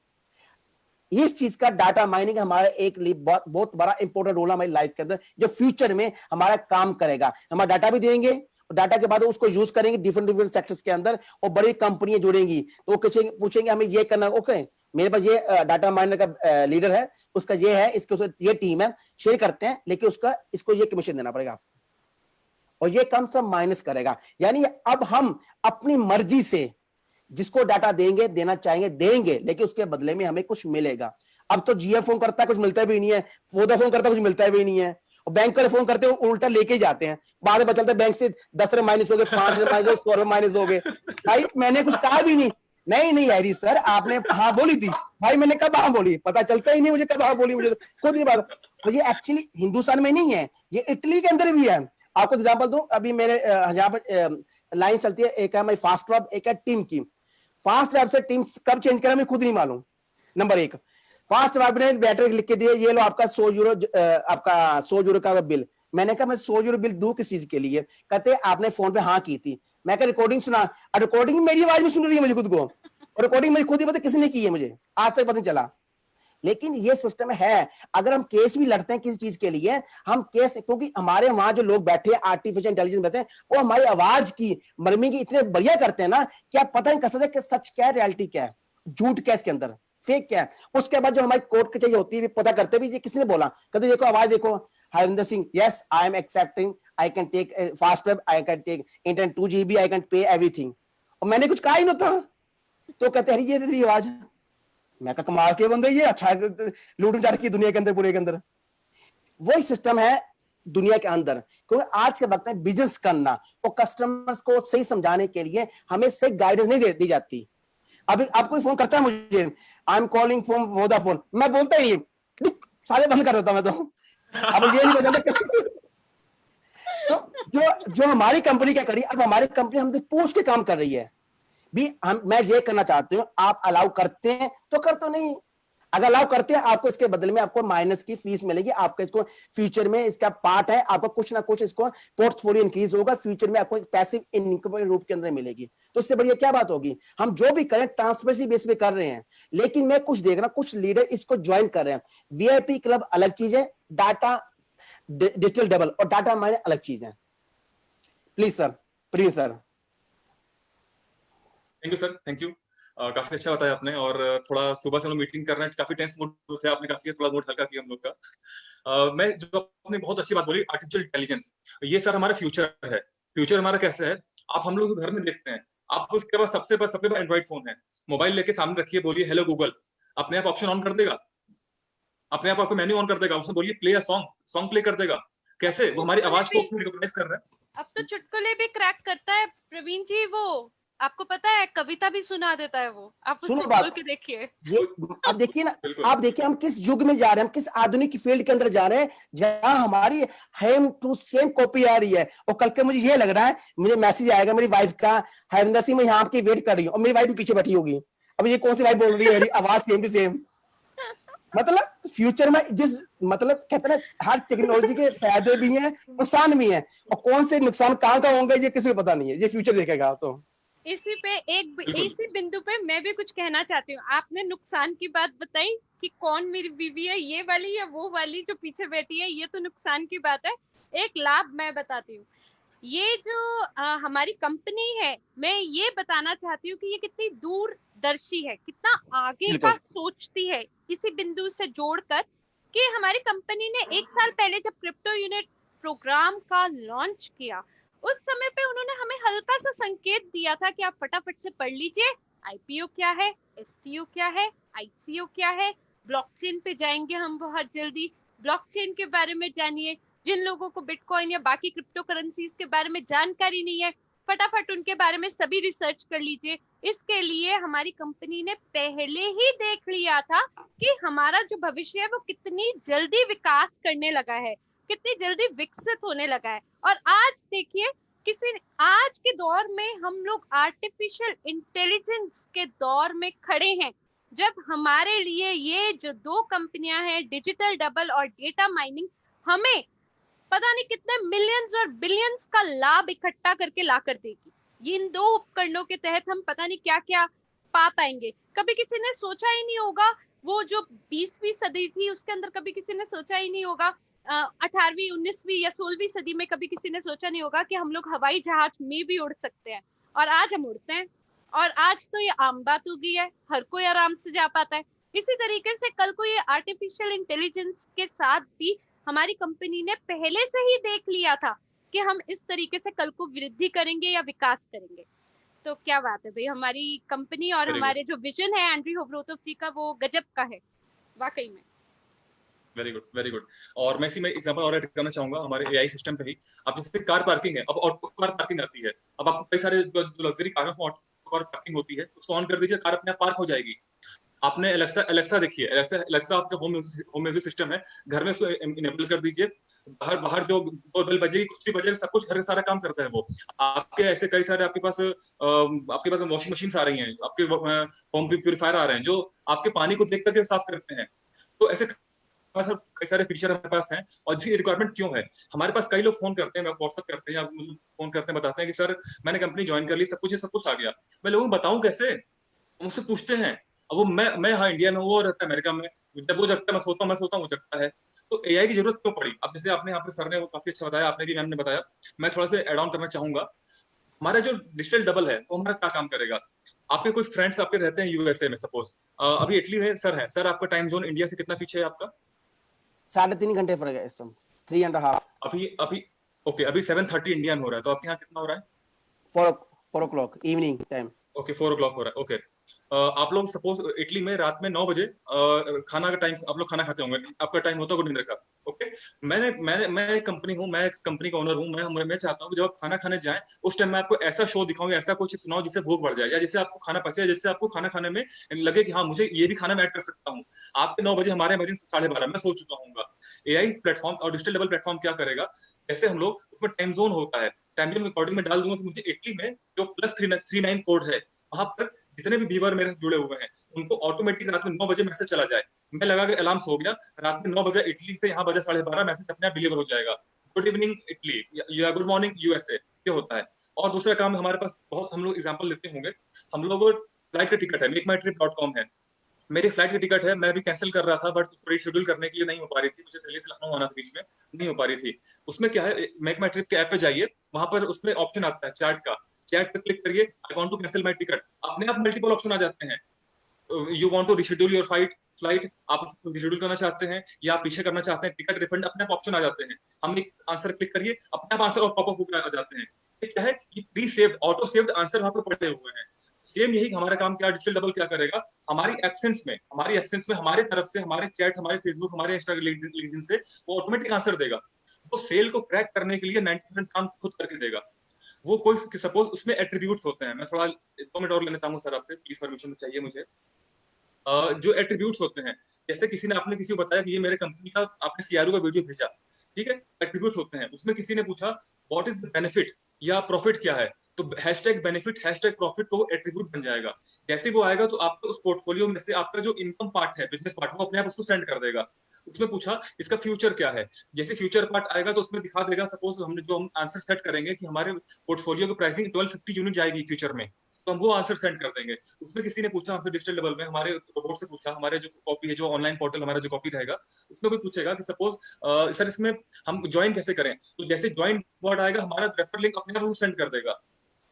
Speaker 3: इस चीज का डाटा माइनिंग हमारा एक बहुत बड़ा इंपॉर्टेंट रोल है हमारी लाइफ के अंदर, जो फ्यूचर में हमारा काम करेगा। हमारा डाटा भी देंगे, डाटा के बाद उसको यूज करेंगे डिफरेंट सेक्टर्स के अंदर, और बड़ी कंपनियां जुड़ेंगी तो वो पूछेंगे हमें ये करना, ओके मेरे पास ये डाटा माइनर का लीडर है, उसका ये है, इसके ये टीम है, शेयर करते हैं, लेकिन इसको ये कमीशन देना पड़ेगा आपको, और ये कम सब माइनस करेगा। यानी अब हम अपनी मर्जी से जिसको डाटा देना चाहेंगे देंगे, लेकिन उसके बदले में हमें कुछ मिलेगा। अब तो जियो फोन करता है, कुछ मिलता भी नहीं है, वोडाफोन करता है, कुछ मिलता भी नहीं है, और बैंक वाले फोन करते हो उल्टा लेके जाते हैं, बाद में बचलते बैंक से 10 माइनस हो गए, 5 माइनस, 100 माइनस हो गए। भाई मैंने कुछ कहा भी नहीं, नहीं हरी सर आपने हाँ बोली थी, भाई मैंने कब हाँ बोली, पता चलता ही नहीं मुझे कब हाँ बोली, मुझे खुद नहीं पता। मुझे एक्चुअली हिंदुस्तान में नहीं है, ये इटली के अंदर भी है। आपको एग्जांपल दूं, अभी मेरे यहाँ पर लाइन चलती है, एक है फास्ट वेब, एक है टीम की। फास्ट वेब से टीम कब चेंज करा मैं खुद नहीं मालूम। नंबर एक, फास्ट वेब ने बैटरी लिख के दिए, ये लो आपका 100 यूरो का बिल। मैंने कहा मैं 100 यूरो बिल दूं किस चीज के लिए? कहते आपने फोन पे हाँ की थी। मैं क्या रिकॉर्डिंग सुना, रिकॉर्डिंग मेरी आवाज में सुन रही है मुझे खुद को, और रिकॉर्डिंग मुझे खुद ही पता किसने की है, मुझे आज तक पता नहीं चला। लेकिन ये सिस्टम है, अगर हम केस भी लड़ते हैं किसी चीज के लिए, हम केस, क्योंकि हमारे वहां जो लोग बैठे हैं आर्टिफिशियल इंटेलिजेंस बैठे हैं, वो हमारी आवाज की मर्मी की इतने बढ़िया करते हैं ना कि आप पता नहीं कर सकते कि सच क्या है, रियलिटी क्या है, झूठ क्या है इसके अंदर, फेक क्या है। उसके बाद जो हमारी कोर्ट कचहरी होती है भी पता करते भी ये किसने बोला, कहते देखो आवाज देखो, Harinder Singh, yes I am accepting, I can take fast web, I can take internet 2 GB, I can pay everything, और मैंने कुछ कहा ही नहीं था। तो कहते हैं ये तेरी आवाज, मैं कहा कमाल के बंदे, ये अच्छा लूट जा रखी दुनिया के अंदर, पूरे के अंदर। वही सिस्टम है दुनिया के अंदर, क्योंकि आज के वक्त में बिजनेस करना और कस्टमर्स को सही समझाने के लिए हमें सही गाइडेंस नहीं दी जाती। अभी आप कोई फोन करता है मुझे, I am calling from Vodafone, मैं बोलता ही सारे बंद कर देता मैं तो, अब ये नहीं बता। तो जो हमारी कंपनी क्या करी, अब हमारी कंपनी हमसे पूछ के काम कर रही है भी, मैं ये करना चाहती हूँ, आप अलाउ करते हैं तो कर, तो नहीं अगर अलाउ करते हैं आपको इसके बदले में आपको माइनस की फीस मिलेगी, आपका इसको फ्यूचर में इसका पार्ट है, आपको कुछ ना कुछ इसको पोर्टफोलियो इंक्रीज होगा, फ्यूचर में आपको पैसिव इनकम के रूप के अंदर मिलेगी। तो इससे बढ़िया क्या बात होगी? हम जो भी करें ट्रांसपेरेंसी बेस पे कर रहे हैं, लेकिन मैं कुछ देख रहा हूं कुछ लीडर इसको ज्वाइन कर रहे हैं। वीआईपी क्लब अलग चीज है, डाटा डिजिटल डबल और डाटा माइनिंग अलग चीज है। Please sir, please sir.
Speaker 1: Thank you sir, thank you. काफी अच्छा बताया आपने, और थोड़ा सुबह से हम लोग मीटिंग कर रहे हैं, काफी टेंस मूड थे, आपने काफी थोड़ा मूड हल्का किया हम लोग का। मैं जो आपने बहुत अच्छी बात बोली, आर्टिफिशियल इंटेलिजेंस, ये सर हमारा फ्यूचर है। फ्यूचर हमारा कैसे है, आप हम लोग घर में देखते हैं, आपको उसके पास सबसे पास एंड्रॉइड फोन है, मोबाइल लेके सामने रखिए, बोलिए हेलो गूगल, अपने आप ऑप्शन ऑन कर देगा, अपने आप आपको मेन्यू ऑन कर देगा, उसमें बोलिए play a song, song play कर देगा। कैसे? वो हमारी आवाज को उसमें रिकॉग्नाइज कर रहा है।
Speaker 4: अब तो चुटकुले भी क्रैक करता है प्रवीण जी, वो आपको पता है कविता भी सुना देता है वो, आप उसको बोल के देखिए।
Speaker 3: ये अब देखिए ना, आप देखिए हम किस युग में जा रहे हैं, हम किस आधुनिक फील्ड के अंदर जा रहे हैं, जहां हमारी हेम टू सेम कॉपी आ रही है। और कल के मुझे ये लग रहा है, मुझे मैसेज आएगा मेरी वाइफ का, हरिंदर सिंह मैं यहाँ आपकी वेट कर रही हूँ, और मेरी वाइफ भी पीछे बैठी होगी, अब ये कौन सी वाइफ बोल रही है, मेरी आवाज सेम टू सेम। मतलब फ्यूचर में जिस, मतलब कहते हैं ना, हर टेक्नोलॉजी के फायदे भी हैं, नुकसान भी हैं, और कौन से नुकसान कहाँ का होंगे ये किसी को पता नहीं है, ये फ्यूचर देखेगा। तो
Speaker 4: इसी पे इसी बिंदु पे मैं भी कुछ कहना चाहती हूँ। आपने नुकसान की बात बताई कि कौन मेरी बीवी है, ये वाली या वो वाली जो पीछे बैठी है, ये तो नुकसान की बात है। एक लाभ मैं बताती हूँ, ये जो हमारी कंपनी है, मैं ये बताना चाहती हूँ कि ये कितनी दूरदर्शी है, कितना आगे का सोचती है। इसी बिंदु से जोड़कर कि हमारी कंपनी ने 1 साल पहले जब क्रिप्टो यूनिट प्रोग्राम का लॉन्च किया, उस समय पे उन्होंने हमें हल्का सा संकेत दिया था कि आप फटाफट से पढ़ लीजिए, आईपीओ क्या है, एसटीओ क्या है, आईसीओ क्या है, ब्लॉकचेन पे जाएंगे हम बहुत जल्दी, ब्लॉकचेन के बारे में जानिए। जिन लोगों को बिटकॉइन या बाकी क्रिप्टो करेंसीज के बारे में जानकारी नहीं है, फटाफट उनके बारे में सभी रिसर्च कर लीजिए। इसके लिए हमारी कंपनी ने पहले ही देख लिया था कि हमारा जो भविष्य है वो कितनी जल्दी विकास करने लगा है, कितनी जल्दी विकसित होने लगा है। और आज देखिए, आज के दौर में हम लोग आर्टिफिशियल इंटेलिजेंस के दौर में खड़े हैं, जब हमारे लिए ये जो 2 कंपनियां हैं, डिजिटल डबल और डेटा माइनिंग, हमें पता नहीं कितने मिलियंस और बिलियंस का लाभ इकट्ठा करके ला कर देगी। इन 2 उपकरणों के तहत हम पता नहीं क्या क्या पा पाएंगे। कभी किसी ने सोचा ही नहीं होगा, वो जो 20वीं सदी थी उसके अंदर कभी किसी ने सोचा ही नहीं होगा, 18वीं 19वीं या 16वीं सदी में कभी किसी ने सोचा नहीं होगा कि हम लोग हवाई जहाज में भी उड़ सकते हैं, और आज हम उड़ते हैं। और आज तो ये आम बात हो गई है, हर कोई आराम से जा पाता है। इसी तरीके से कल को ये आर्टिफिशियल इंटेलिजेंस के साथ भी हमारी कंपनी ने पहले से ही देख लिया था कि हम इस तरीके से कल को वृद्धि करेंगे या विकास करेंगे। तो क्या बात है भाई, हमारी कंपनी और हमारे जो विजन है एंड्री होवरोटोव जी का, वो गजब का है वाकई में।
Speaker 1: Very good, very good. और मैं इसी में एग्जांपल और ऐड करना चाहूंगा हमारे एआई सिस्टम पे ही। अब जैसे कार पार्किंग है, अब ऑटो कार पार्किंग आती है, अब आपको कई सारे जो लग्जरी कार में ऑटो कार पार्किंग होती है, उसको ऑन कर दीजिए, कार अपने आप पार्क हो जाएगी। आपने एलेक्सा देखिए, एलेक्सा आपका होम म्यूजिक सिस्टम है, घर में उसको इनेबल कर दीजिए, बाहर जो डोरबेल बजेगी, कुछ भी बजेगा, सब कुछ हर सारा काम करता है वो। आपके ऐसे कई सारे आपके पास वॉशिंग मशीन आ रही हैं, आपके होम प्यूरिफायर आ रहे हैं, जो आपके पानी को देख करके साफ करते हैं। तो ऐसे कई सारे फीचर हमारे पास हैं। और जिसकी रिक्वायरमेंट क्यों है, हमारे पास कई लोग फोन करते हैं, व्हाट्सएप करते हैं या फोन करते हैं, बताते हैं कि सर मैंने कंपनी ज्वाइन कर ली, सब कुछ आ गया। मैं लोगों को बताऊं कैसे? मुझसे पूछते हैं। अब वो मैं हाँ इंडिया में हूँ, वो रहता है अमेरिका में, जब वो जगता है मैं सोता हूँ वो जगता है। तो एआई की जरूरत क्यों पड़ी? अब जैसे आपने यहाँ पे सर ने वो काफी अच्छा बताया, आपने भी मैम ने बताया, मैं थोड़ा सा एड ऑन करना चाहूंगा। हमारा जो डिजिटल डबल है वो हमारा क्या काम करेगा? आपके कोई फ्रेंड्स आपके रहते हैं यूएसए में, सपोज अभी इटली में सर है, सर आपका टाइम जोन इंडिया से कितना पीछे है आपका?
Speaker 3: 3.5 घंटे फर्क है, 3.5।
Speaker 1: अभी ओके, अभी 7:30 इंडिया में हो रहा है, तो आपके यहाँ कितना हो रहा है?
Speaker 3: 4 o'clock evening time.
Speaker 1: Okay, 4 o'clock हो रहा है। ओके, आप लोग सपोज इटली में रात में 9 बजे खाना का टाइम, आप लोग खाना खाते होंगे, आपका टाइम होता होगा डिनर का। ओके, मैं एक कंपनी हूँ, मैं एक कंपनी का ओनर हूँ, मैं चाहता हूँ कि जब आप खाना खाने जाएं, उस टाइम मैं आपको ऐसा शो दिखाऊं, ऐसा कुछ सुनाऊं जिससे भूख बढ़ जाए, या जिससे आपको खाना पचे, जिससे आपको खाना खाने में लगे कि हाँ मुझे ये भी खाना मैं ऐड कर सकता हूँ। आपके 9 बजे, हमारे बजे 12:30, मैं सो चुका हूँ। एआई प्लेटफॉर्म और डिजिटल डबल प्लेटफॉर्म क्या करेगा, जैसे हम लोग उसमें टाइम जोन होता है, टाइम जोन अकॉर्डिंग में डाल दूंगा कि मुझे इटली में जो +39 कोड है, वहां पर जितने भी व्यूअर मेरे जुड़े हुए हैं, उनको ऑटोमेटिक रात में 9 बजे मैसेज चला जाए, मैं लगा के अलार्म सो गया, रात में 9 बजे इटली से यहाँ बजे 12:30 मैसेज अपने आप डिलीवर हो जाएगा, गुड इवनिंग इटली या गुड मॉर्निंग यूएसए, ये होता है। और दूसरा काम हमारे पास बहुत, हम लोग एग्जांपल लेते होंगे, हम लोग फ्लाइट का टिकट है, मेकमाईट्रिप.com है, मेरी फ्लाइट की टिकट है, मैं भी कैंसिल कर रहा था, बट उसको रीशेड्यूल करने के लिए नहीं हो पा रही थी, मुझे दिल्ली से लखनऊ आना था, बीच में नहीं हो पा रही थी। उसमें क्या है, मेक माई ट्रिप के ऐप पे जाइए, वहां पर उसमें ऑप्शन आता है चैट का, चैट पे क्लिक करिए, I want to cancel my ticket, अपने आप मल्टीपल ऑप्शन आ जाते हैं। You want to reschedule your flight, आप रिशेड्यूल करना चाहते हैं या आप पीछे करना चाहते हैं, टिकट रिफंड, अपने आप ऑप्शन आ जाते हैं। हम एक आंसर क्लिक करिए, अपने आप आंसर और पॉपअप होकर आ जाते हैं। ये क्या है, ये pre saved, auto saved answer वहां पर पड़े हुए हैं। सेम यही हमारा काम क्या, डिजिटल डबल क्या करेगा, हमारी एब्सेंस में हमारे तरफ से, हमारे चैट, हमारे फेसबुक, हमारे इंस्टाग्राम, लिंक्डइन से वो ऑटोमेटिक आंसर देगा। वो सेल को क्रैक करने के लिए 90% काम खुद करके देगा। वो कोई सपोज उसमें एट्रीब्यूट्स होते हैं, मैं थोड़ा 2 मिनट और लेना चाहूंगा सर आपसे, प्लीज परमिशन चाहिए मुझे। जो एट्रीब्यूट्स होते हैं, जैसे किसी ने, आपने किसी को बताया कि ये मेरे कंपनी का, आपने सीआरओ का वीडियो भेजा, ठीक है, एट्रीब्यूट होते हैं, उसमें किसी ने पूछा व्हाट इज द बेनिफिट या प्रॉफिट क्या है, तो हैशटैग बेनिफिट हैशटैग प्रॉफिट को एट्रीब्यूट बन जाएगा। जैसे वो आएगा तो आपको उस पोर्टफोलियो में से आपका जो इनकम पार्ट है, बिजनेस पार्ट, वो अपने आप उसको सेंड कर देगा। उसमें पूछा इसका फ्यूचर क्या है, जैसे फ्यूचर पार्ट आएगा तो उसमें दिखा देगा, सपोज हम आंसर सेट करेंगे कि हमारे पोर्टफोलियो की प्राइसिंग 1250 यूनिट जाएगी फ्यूचर में, तो हम वो आंसर सेंड कर देंगे। उसमें किसी ने पूछा हमसे डिजिटल लेवल में, हमारे रोबोट से पूछा, हमारे जो कॉपी है, जो ऑनलाइन पोर्टल हमारा जो कॉपी रहेगा, उसमें कोई पूछेगा कि सपोज सर इसमें हम ज्वाइन कैसे करें, तो जैसे ज्वाइन वर्ड आएगा, हमारा रेफर लिंक अपने आप सेंड कर देगा।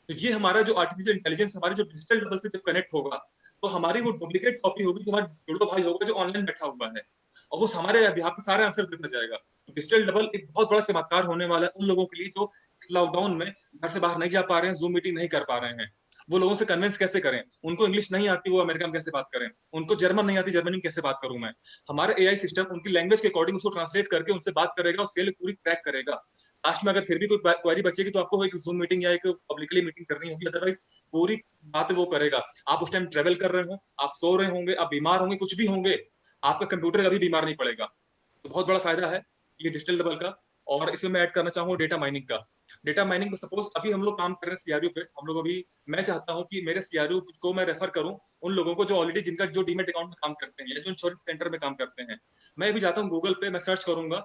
Speaker 1: तो ये हमारा जो आर्टिफिशियल इंटेलिजेंस, हमारे जो डिजिटल लेवल से जब कनेक्ट होगा, तो हमारी वो डुप्लीकेट कॉपी होगी, जो हमारा जुड़वा भाई होगा जो ऑनलाइन बैठा हुआ है, और वो हमारे यहाँ पे सारे आंसर देता जाएगा। डिजिटल डबल एक बहुत बड़ा चमत्कार होने वाला है उन लोगों के लिए जो इस लॉकडाउन में घर से बाहर नहीं जा पा रहे हैं, जूम मीटिंग नहीं कर पा रहे हैं। वो लोगों से कन्विंस कैसे करें, उनको इंग्लिश नहीं आती, वो अमेरिका में कैसे बात करें, उनको जर्मन नहीं आती, जर्मनी में कैसे बात करूं मैं। हमारा एआई सिस्टम उनकी लैंग्वेज के अकॉर्डिंग उसको ट्रांसलेट करके उनसे बात करेगा और सेल पूरी क्रैक करेगा। लास्ट में अगर फिर भी कोई क्वेरी बचेगी तो आपको एक जूम मीटिंग या एक पब्लिकली मीटिंग करनी होगी, अदरवाइज पूरी बात वो करेगा। आप उस टाइम ट्रेवल कर रहे हो, आप सो रहे होंगे, आप बीमार होंगे, कुछ भी होंगे, आपका कंप्यूटर कभी बीमार नहीं पड़ेगा। तो बहुत बड़ा फायदा है ये डिजिटल डबल का। और इसमें मैं ऐड करना चाहूंगा डेटा माइनिंग का। डेटा माइनिंग में सपोज अभी हम लोग काम कर रहे हैं सीआरयू पे, हम लोग अभी, मैं चाहता हूं कि मेरे सीआरयू को मैं रेफर करूं उन लोगों को जो ऑलरेडी, जिनका जो डीमेट अकाउंट में काम करते हैं या जो इंश्योरेंस सेंटर में काम करते हैं। मैं भी जाता हूँ गूगल पे, मैं सर्च करूंगा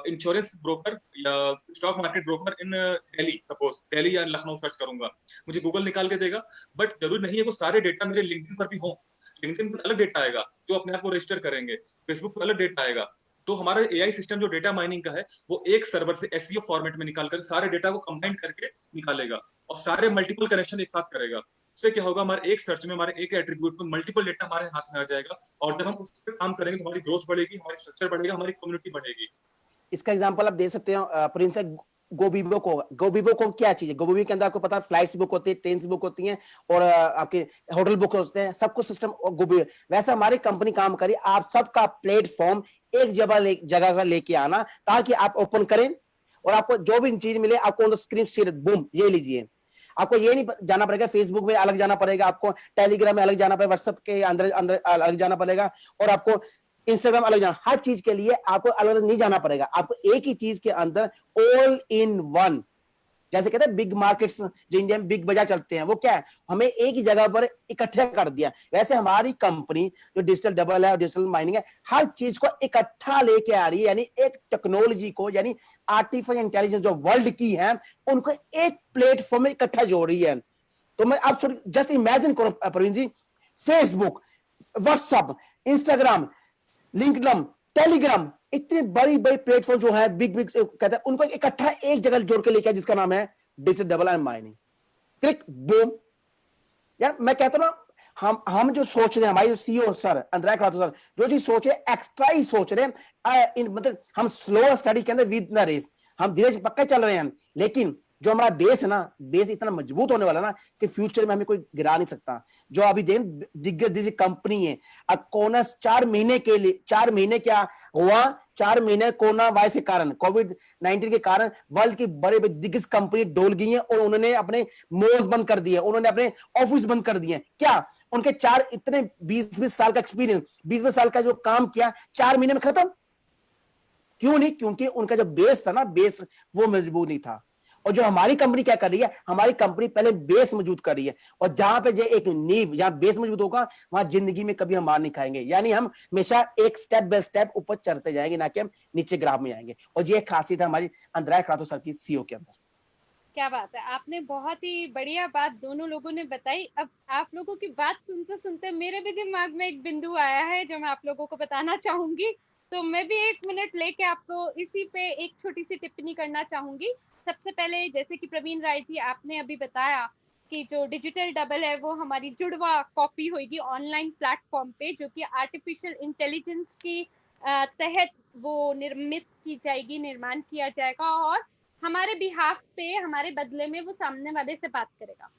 Speaker 1: इंश्योरेंस ब्रोकर या stock market broker in Delhi, suppose Delhi या लखनऊ सर्च करूंगा, मुझे गूगल निकाल के देगा। बट जरूरी नहीं है वो सारे डेटा मेरे लिंक्डइन पर भी हो। लिंक्डइन पर अलग डेटा आएगा जो अपने आप को रजिस्टर करेंगे, फेसबुक पर अलग डेटा आएगा। तो हमारा एआई सिस्टम जो डेटा माइनिंग का है, वो एक सर्वर से एसईओ फॉर्मेट में निकाल कर सारे डेटा को कंबाइन करके निकालेगा और सारे मल्टीपल कनेक्शन एक साथ करेगा। उससे क्या होगा, हमारे एक सर्च में, हमारे एक एट्रीब्यूट में मल्टीपल डेटा हमारे हाथ में आ जाएगा, और जब हम उस पर काम करेंगे तो हमारी ग्रोथ बढ़ेगी, हमारी स्ट्रक्चर बढ़ेगा, हमारी कम्युनिटी बढ़ेगी।
Speaker 3: इसका एग्जांपल आप दे सकते हो प्रिंस, गोबीबो को क्या चीज है, गोबीबो के अंदर आपको पता है फ्लाइट्स बुक होती है, ट्रेन बुक होती हैं, और आपके होटल बुक होते हैं, सब कुछ सिस्टम गोबीबो। वैसे हमारी कंपनी काम करी, आप सबका प्लेटफॉर्म एक जगह का लेके आना, ताकि आप ओपन करें और आपको जो भी चीज मिले आपको on the screen share, boom, ये लीजिए। आपको ये नहीं जाना पड़ेगा, फेसबुक में अलग जाना पड़ेगा, आपको टेलीग्राम में अलग जाना पड़ेगा, व्हाट्सएप के अंदर अंदर अलग जाना पड़ेगा, और आपको इंस्टाग्राम अलग जाना, हर चीज के लिए आपको अलग अलग नहीं जाना पड़ेगा। आपको एक ही चीज के अंदर ऑल इन वन, जैसे कहते हैं बिग मार्केट्स जो इंडिया में बिग बाजार चलते हैं, वो क्या है, हमें एक ही जगह पर इकट्ठा कर दिया। वैसे हमारी कंपनी जो डिजिटल डबल है और डिजिटल माइनिंग है, हर चीज को इकट्ठा लेके आ रही है, यानी एक टेक्नोलॉजी को, यानी आर्टिफिशियल इंटेलिजेंस जो वर्ल्ड की है, उनको एक प्लेटफॉर्म में इकट्ठा जोड़ रही है। तो मैं आप जस्ट इमेजिन करो Praveen ji, Facebook, WhatsApp, Instagram, LinkedIn, Telegram, इतने बड़ी बड़ी प्लेटफॉर्म जो है बिग कहते हैं, उनको इकट्ठा एक जगह जोड़ के लेके, जिसका नाम है digital double and mining. Click boom. यार मैं कहता हूं ना, हम जो सोच रहे हैं, हमारे सीईओ सर अंद्रैक राठौर सर जो चीज सोच रहे, एक्स्ट्रा ही सोच रहे हैं। मतलब हम स्लो स्टडी के अंदर विद द रेस, हम धीरे पक्का चल रहे हैं, लेकिन जो हमारा बेस है ना, बेस इतना मजबूत होने वाला ना कि फ्यूचर में हमें कोई गिरा नहीं सकता। जो अभी दिग्गज कंपनी है अकोनस, 4 महीने के लिए, 4 महीने क्या हुआ, 4 महीने कोरोना वायरस के कारण, कोविड-19 के कारण वर्ल्ड की बड़े बड़े दिग्गज कंपनी डोल गई हैं, और उन्होंने अपने मॉल्स बंद कर दिए, उन्होंने अपने ऑफिस बंद कर दिए। क्या उनके 4 इतने 20-20 साल का एक्सपीरियंस, 20-20 साल का जो काम किया, 4 महीने में खत्म? क्यों नहीं? क्योंकि उनका जो बेस था ना, बेस वो मजबूत नहीं था। और जो हमारी कंपनी क्या कर रही है, हमारी कंपनी पहले बेस मजबूत कर रही है, और जहां पे जो एक नींव, जहां बेस मजबूत होगा, वहां जिंदगी में कभी हम मार नहीं खाएंगे। यानी हम हमेशा एक स्टेप बाय स्टेप ऊपर चढ़ते जाएंगे, ना कि हम नीचे ग्राफ में आएंगे। और ये खासियत है हमारी अंद्राय खरातो सर की सीईओ के अंदर।
Speaker 4: क्या बात है, आपने बहुत ही बढ़िया बात दोनों लोगों ने बताई। अब आप लोगों की बात सुनते सुनते मेरे भी दिमाग में एक बिंदु आया है जो मैं आप लोगों को बताना चाहूंगी। तो मैं भी 1 मिनट लेके आपको इसी पे एक छोटी सी टिप्पणी करना चाहूंगी। सबसे पहले, जैसे कि प्रवीण राय जी आपने अभी बताया कि जो डिजिटल डबल है वो हमारी जुड़वा कॉपी होगी ऑनलाइन प्लेटफॉर्म पे, जो कि आर्टिफिशियल इंटेलिजेंस की तहत वो निर्मित की जाएगी, निर्माण किया जाएगा, और हमारे बिहाफ पे, हमारे बदले में वो सामने वाले से बात करेगा।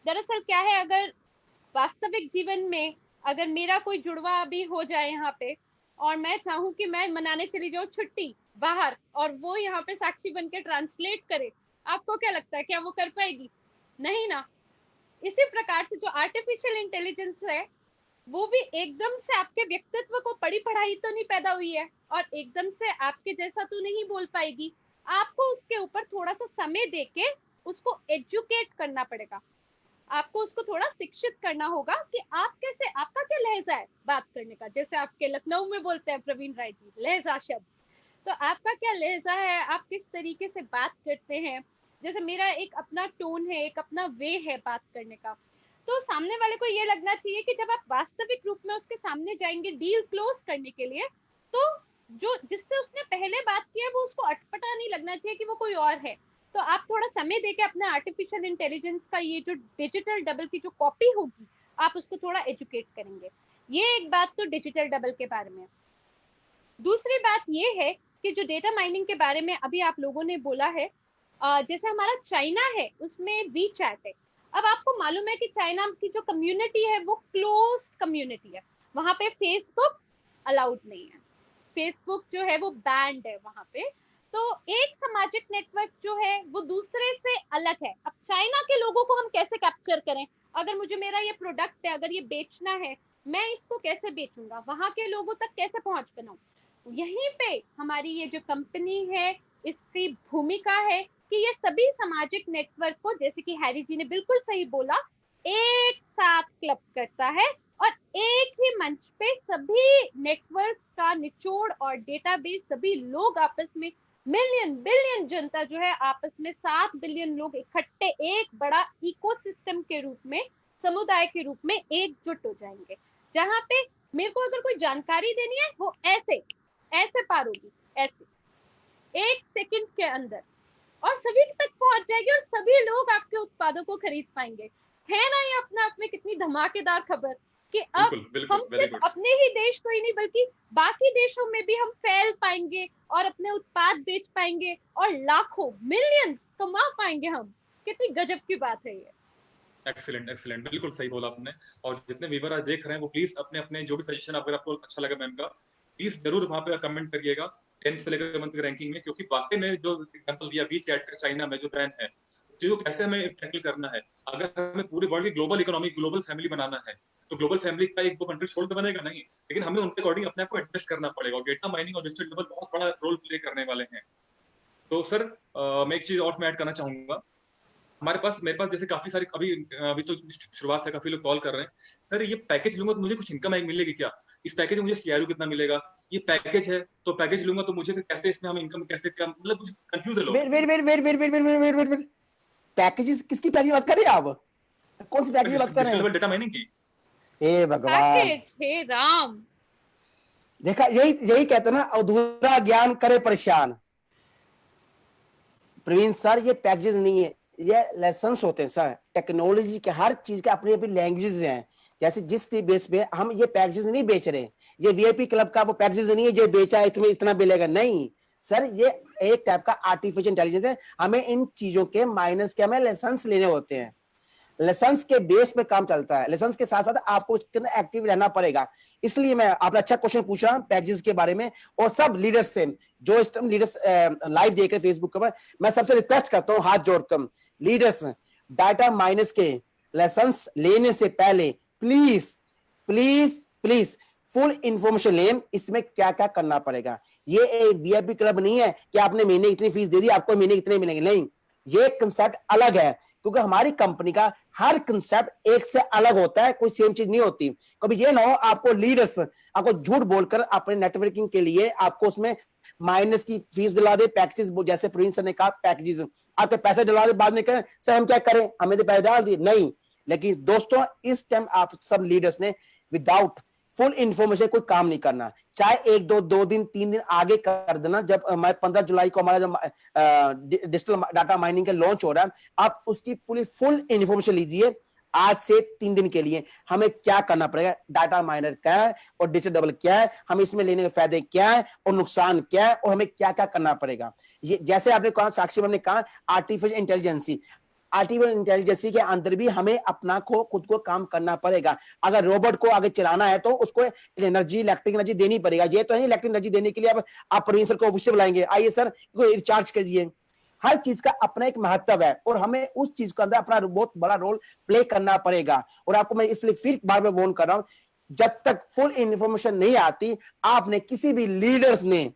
Speaker 4: दरअसल क्या है, अगर वास्तविक जीवन में अगर मेरा कोई जुड़वा अभी हो जाए यहाँ पे, और मैं चाहूँ कि मैं मनाने चली जाऊँ छुट्टी बाहर, और वो यहाँ पे साक्षी बन के ट्रांसलेट करे, आपको क्या लगता है, क्या वो कर पाएगी? नहीं ना। इसी प्रकार से जो आर्टिफिशियल इंटेलिजेंस है, वो भी एकदम से आपके व्यक्तित्व को पढ़ी पढ़ाई तो नहीं पैदा हुई है, और एकदम से आपके जैसा तो नहीं बोल पाएगी। आपको उसके ऊपर थोड़ा सा समय देके उसको एजुकेट करना पड़ेगा, आपको उसको थोड़ा शिक्षित करना होगा कि आप कैसे, आपका क्या लहजा है बात करने का। जैसे आपके लखनऊ में बोलते हैं प्रवीण राय जी, लहजा शब्द, तो आपका क्या लहजा है, आप किस तरीके से बात करते हैं। जैसे मेरा एक अपना टोन है, एक अपना वे है बात करने का, तो सामने वाले को ये लगना चाहिए कि जब आप वास्तविक रूप में उसके सामने जाएंगे डील क्लोज करने के लिए, तो जो जिससे उसने पहले बात की है वो उसको अटपटा नहीं लगना चाहिए कि वो कोई और है। तो आप थोड़ा समय देके अपने आर्टिफिशियल इंटेलिजेंस का ये जो डिजिटल डबल की जो कॉपी होगी, आप उसको थोड़ा एजुकेट करेंगे। ये एक बात तो डिजिटल डबल के बारे में। दूसरी बात ये है कि जो डेटा माइनिंग के बारे में अभी आप लोगों ने बोला है, जैसे हमारा चाइना है उसमें वी चैट है। अब आपको मालूम है कि चाइना की जो कम्युनिटी है वो क्लोज कम्युनिटी है, वहां पे फेसबुक अलाउड नहीं है, फेसबुक जो है वो बैंड है वहां पे। तो एक सामाजिक नेटवर्क जो है वो दूसरे से अलग है। अब चाइना के लोगों को हम कैसे कैप्चर करें? अगर मुझे मेरा ये प्रोडक्ट है, अगर ये बेचना है, मैं इसको कैसे बेचूंगा, वहां के लोगों तक कैसे पहुंच बनाऊं? यहीं पे हमारी ये जो कंपनी है इसकी भूमिका है कि ये सभी सामाजिक नेटवर्क को, जैसे कि हैरी जी ने बिल्कुल सही बोला, एक साथ क्लब करता है, और एक ही मंच पे सभी नेटवर्क्स का निचोड़ और डेटाबेस, सभी लोग आपस में, मिलियन बिलियन जनता जो है आपस में, 7 बिलियन लोग इकट्ठे एक बड़ा इकोसिस्टम के रूप में, समुदाय के रूप में एकजुट हो जाएंगे, जहां पे मेरे को अगर कोई जानकारी देनी है वो ऐसे ऐसे पार होगी, ऐसे 1 सेकंड के अंदर, और सभी तक पहुंच जाएगी, और सभी लोग आपके उत्पादों को खरीद पाएंगे। है ना ये अपने आप में कितनी धमाकेदार खबर कि अब हम सिर्फ अपने ही देश को ही नहीं बल्कि बाकी देशों में भी हम फैल पाएंगे और अपने उत्पाद बेच पाएंगे और लाखों मिलियंस कमा पाएंगे हम। कितनी गजब की बात है ये।
Speaker 1: एक्सीलेंट एक्सीलेंट, बिल्कुल सही बोला आपने। और जितने व्यूअर आज देख रहे हैं वो प्लीज अपने अपने जो भी सजेशन अगर आपको अच्छा लगा मैम का, प्लीज जरूर वहां पे कमेंट करिएगा 10 से लेकर 1 की रैंकिंग में, क्योंकि वाकई में जो एग्जांपल दिया वी चैट चाइना में जो ब्रांड है, जो कैसे हमें टैकल करना है। अगर हमें पूरे वर्ल्ड की ग्लोबल इकोनॉमी, ग्लोबल फैमिली बनाना है, तो ग्लोबल फैमिली का एक दो कंट्री छोड़ तो बनेगा नहीं, लेकिन हमें उनके अकॉर्डिंग अपने आप को एडजस्ट करना पड़ेगा। डेटा माइनिंग और डिजिटल डबल बहुत बड़ा रोल प्ले करने वाले हैं। तो सर मैं एक चीज और ऐड करना चाहूंगा। मेरे पास जैसे काफी सारे अभी तो शुरुआत है, काफी लोग कॉल कर रहे हैं, सर ये पैकेज लूंगा तो मुझे कुछ इनकम मिलेगी क्या? इस पैकेज में मुझे सीआरयू कितना मिलेगा? ये पैकेज है तो पैकेज लूंगा तो मुझे फिर कैसे इसमें हम इनकम कैसे, मतलब कुछ कंफ्यूज है लोग।
Speaker 3: वेट, पैकेजेस किसकी पैकेज बात कर रहे हैं आप? कौन सी पैकेज बात कर रहे हैं?
Speaker 1: डेटा माइनिंग की।
Speaker 3: हे भगवान,
Speaker 4: हे राम,
Speaker 3: देखा, यही कहते ना, अधूरा ज्ञान करे परेशान। प्रवीण सर, ये पैकेजेस नहीं है, ये लेसन्स होते हैं सर। टेक्नोलॉजी के हर चीज के अपनी अपनी लैंग्वेजेस हैं। जैसे जिस बेस पे हम ये पैकेजेस नहीं बेच रहे, ये वीआईपी क्लब का वो पैकेजेस नहीं है जो बेचा इसमें इतना मिलेगा, नहीं सर, ये एक टाइप का आर्टिफिशियल इंटेलिजेंस है। हमें इन चीजों के माइनस के हमें लेसन्स लेने होते हैं, लेसन्स के बेस पे काम चलता है। लेसन्स के साथ साथ आपको उसके अंदर एक्टिव रहना पड़ेगा। इसलिए मैं आपने अच्छा क्वेश्चन पूछा पैकेजेस के बारे में, और सब लीडर्स से, जो इस टाइम लीडर्स लाइव देख रहे फेसबुक पर, मैं सबसे रिक्वेस्ट करता हूँ हाथ जोड़कर, लीडर्स डाटा माइनस के लेसन्स लेने से पहले please please please full information लें, इसमें क्या क्या करना पड़ेगा। ये एक वीआईपी क्लब नहीं है कि आपने महीने इतनी फीस दे दी आपको महीने इतने मिलेंगे, नहीं। ये कंसेप्ट अलग है, क्योंकि हमारी कंपनी का हर कंसेप्ट एक से अलग होता है, कोई सेम चीज नहीं होती। कभी ये ना हो आपको लीडर्स आपको झूठ बोलकर अपने नेटवर्किंग के लिए आपको उसमें माइनस की फीस दिला दे, पैकेजेस जैसे प्रवीण सर ने कहा पैकेजेस आपके पैसे दिला दे, बाद में कहें सर हम क्या करें, हमें तो पैसे डाल दिए। नहीं, लेकिन दोस्तों इस टाइम आप सब लीडर्स ने विदाउट फुल इंफॉर्मेशन कोई काम नहीं करना, चाहे एक दो दिन 3 दिन आगे कर देना। जब हमारे 15 जुलाई को हमारा जो डिजिटल डाटा माइनिंग का लॉन्च हो रहा है, आप उसकी पूरी फुल इंफॉर्मेशन लीजिए। आज से 3 दिन के लिए हमें क्या करना पड़ेगा, डाटा माइनर क्या है और डिजिटल डबल क्या है, हम इसमें लेने के फायदे क्या है और नुकसान क्या है, और हमें क्या क्या करना पड़ेगा। ये जैसे आपने कहा, साक्षी मैम ने कहा, आर्टिफिशियल इंटेलिजेंस के अंदर भी हमें अपना खुद को काम करना पड़ेगा। अगर रोबोट को आगे चलाना है तो उसको एनर्जी, इलेक्ट्रिक एनर्जी देनी पड़ेगा। ये तो है इलेक्ट्रिक एनर्जी देने के लिए आप प्रवीण सर को ऑफिस बुलाएंगे, आइए सर रिचार्ज कीजिए। हर चीज का अपना एक महत्व है और हमें उस चीज के अंदर अपना बहुत बड़ा रोल प्ले करना पड़ेगा। और आपको मैं इसलिए फिर बार बार वार्न कर रहा हूं, जब तक फुल इंफॉर्मेशन नहीं आती, आपने किसी भी लीडर्स ने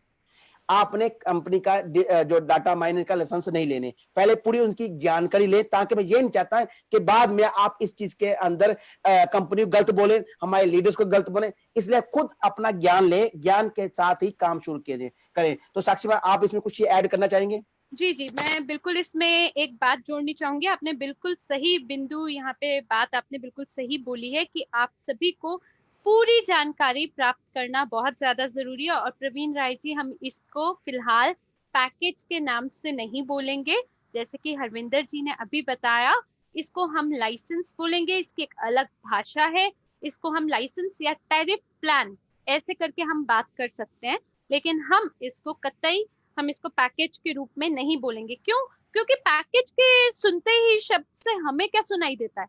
Speaker 3: आपने कंपनी का जो डाटा माइनिंग का लाइसेंस नहीं लेने, पहले पूरी उनकी जानकारी ले, ताकि मैं ये नहीं चाहता कि बाद में आप इस चीज के अंदर कंपनी को गलत बोले, हमारे लीडर्स को गलत बोले। इसलिए खुद अपना ज्ञान ले, ज्ञान के साथ ही काम शुरू करें। तो साक्षी मैम आप इसमें कुछ ऐड करना चाहेंगे?
Speaker 4: जी, मैं बिल्कुल इसमें एक बात जोड़नी चाहूंगी। आपने बिल्कुल सही बिंदु यहाँ पे बात आपने बिल्कुल सही बोली है कि आप सभी को पूरी जानकारी प्राप्त करना बहुत ज्यादा जरूरी है। और प्रवीण राय जी, हम इसको फिलहाल पैकेज के नाम से नहीं बोलेंगे, जैसे कि हरविंदर जी ने अभी बताया, इसको हम लाइसेंस बोलेंगे। इसकी एक अलग भाषा है, इसको हम लाइसेंस या टैरिफ प्लान ऐसे करके हम बात कर सकते हैं, लेकिन हम इसको पैकेज के रूप में नहीं बोलेंगे। क्यों? क्योंकि पैकेज के सुनते ही शब्द से हमें क्या सुनाई देता है,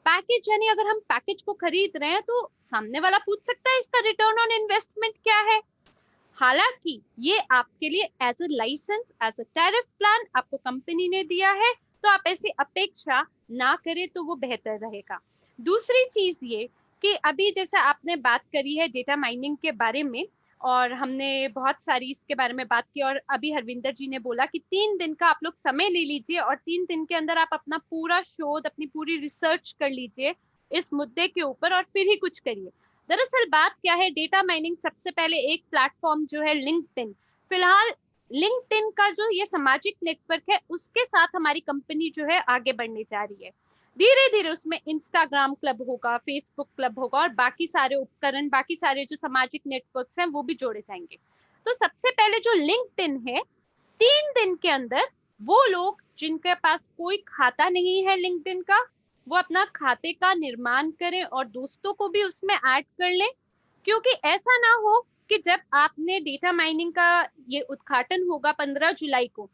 Speaker 4: पैकेज यानी अगर हम पैकेज को खरीद रहे हैं तो सामने वाला पूछ सकता है इसका रिटर्न ऑन इन्वेस्टमेंट क्या है। हालांकि ये आपके लिए as a licence, as a tariff plan आपको कंपनी ने दिया है, तो आप ऐसी अपेक्षा ना करें तो वो बेहतर रहेगा। दूसरी चीज ये कि अभी जैसा आपने बात करी है डेटा माइनिंग के बारे में, और हमने बहुत सारी इसके बारे में बात की, और अभी हरविंदर जी ने बोला कि 3 दिन का आप लोग समय ले लीजिए और 3 दिन के अंदर आप अपना पूरा शोध, अपनी पूरी रिसर्च कर लीजिए इस मुद्दे के ऊपर और फिर ही कुछ करिए। दरअसल बात क्या है, डेटा माइनिंग सबसे पहले एक प्लेटफॉर्म जो है लिंक्डइन, फिलहाल लिंक्डइन का जो ये सामाजिक नेटवर्क है उसके साथ हमारी कंपनी जो है आगे बढ़ने जा रही है। धीरे धीरे उसमें इंस्टाग्राम क्लब होगा, फेसबुक क्लब होगा और बाकी सारे उपकरण, बाकी सारे जो सामाजिक नेटवर्क्स हैं वो भी जोड़े जाएंगे। तो सबसे पहले जो लिंक्डइन है, 3 दिन के अंदर वो लोग जिनके पास कोई खाता नहीं है लिंक्डइन का, वो अपना खाते का निर्माण करें और दोस्तों को भी उसमें ऐड कर लें। क्योंकि ऐसा ना हो कि जब आपने डेटा माइनिंग का ये उद्घाटन होगा 15 जुलाई को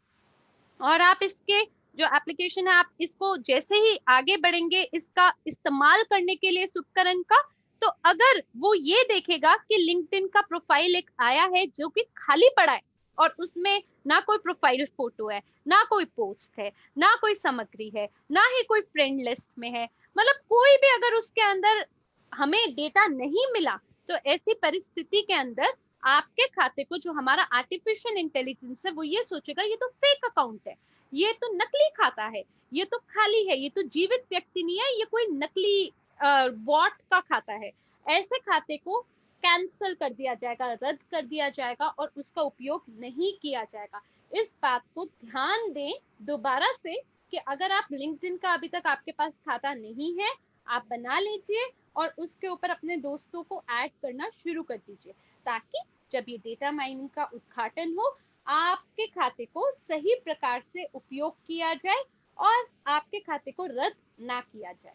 Speaker 4: और आप इसके जो एप्लीकेशन है आप इसको जैसे ही आगे बढ़ेंगे इसका इस्तेमाल करने के लिए इस उपकरण का, तो अगर वो ये देखेगा कि लिंक्डइन का प्रोफाइल एक आया है जो कि खाली पड़ा है और उसमें ना कोई प्रोफाइल फोटो है, ना कोई पोस्ट है, ना कोई सामग्री है, ना ही कोई फ्रेंड लिस्ट में है, मतलब कोई भी अगर उसके अंदर हमें डेटा नहीं मिला, तो ऐसी परिस्थिति के अंदर आपके खाते को जो हमारा आर्टिफिशियल इंटेलिजेंस है वो ये सोचेगा ये तो फेक अकाउंट है, ये तो नकली खाता है, ये तो खाली है, ये तो जीवित व्यक्ति नहीं है, ये कोई नकली बॉट का खाता है। ऐसे खाते को कैंसिल कर दिया जाएगा, रद्द कर दिया जाएगा और उसका उपयोग नहीं किया जाएगा। इस बात को ध्यान दें दोबारा से कि अगर आप लिंक्डइन का अभी तक आपके पास खाता नहीं है, आप बना लीजिए और उसके ऊपर अपने दोस्तों को ऐड करना शुरू कर दीजिए, ताकि जब ये डेटा माइनिंग का उद्घाटन हो आपके खाते को सही प्रकार से उपयोग किया जाए और आपके खाते को रद्द ना किया जाए।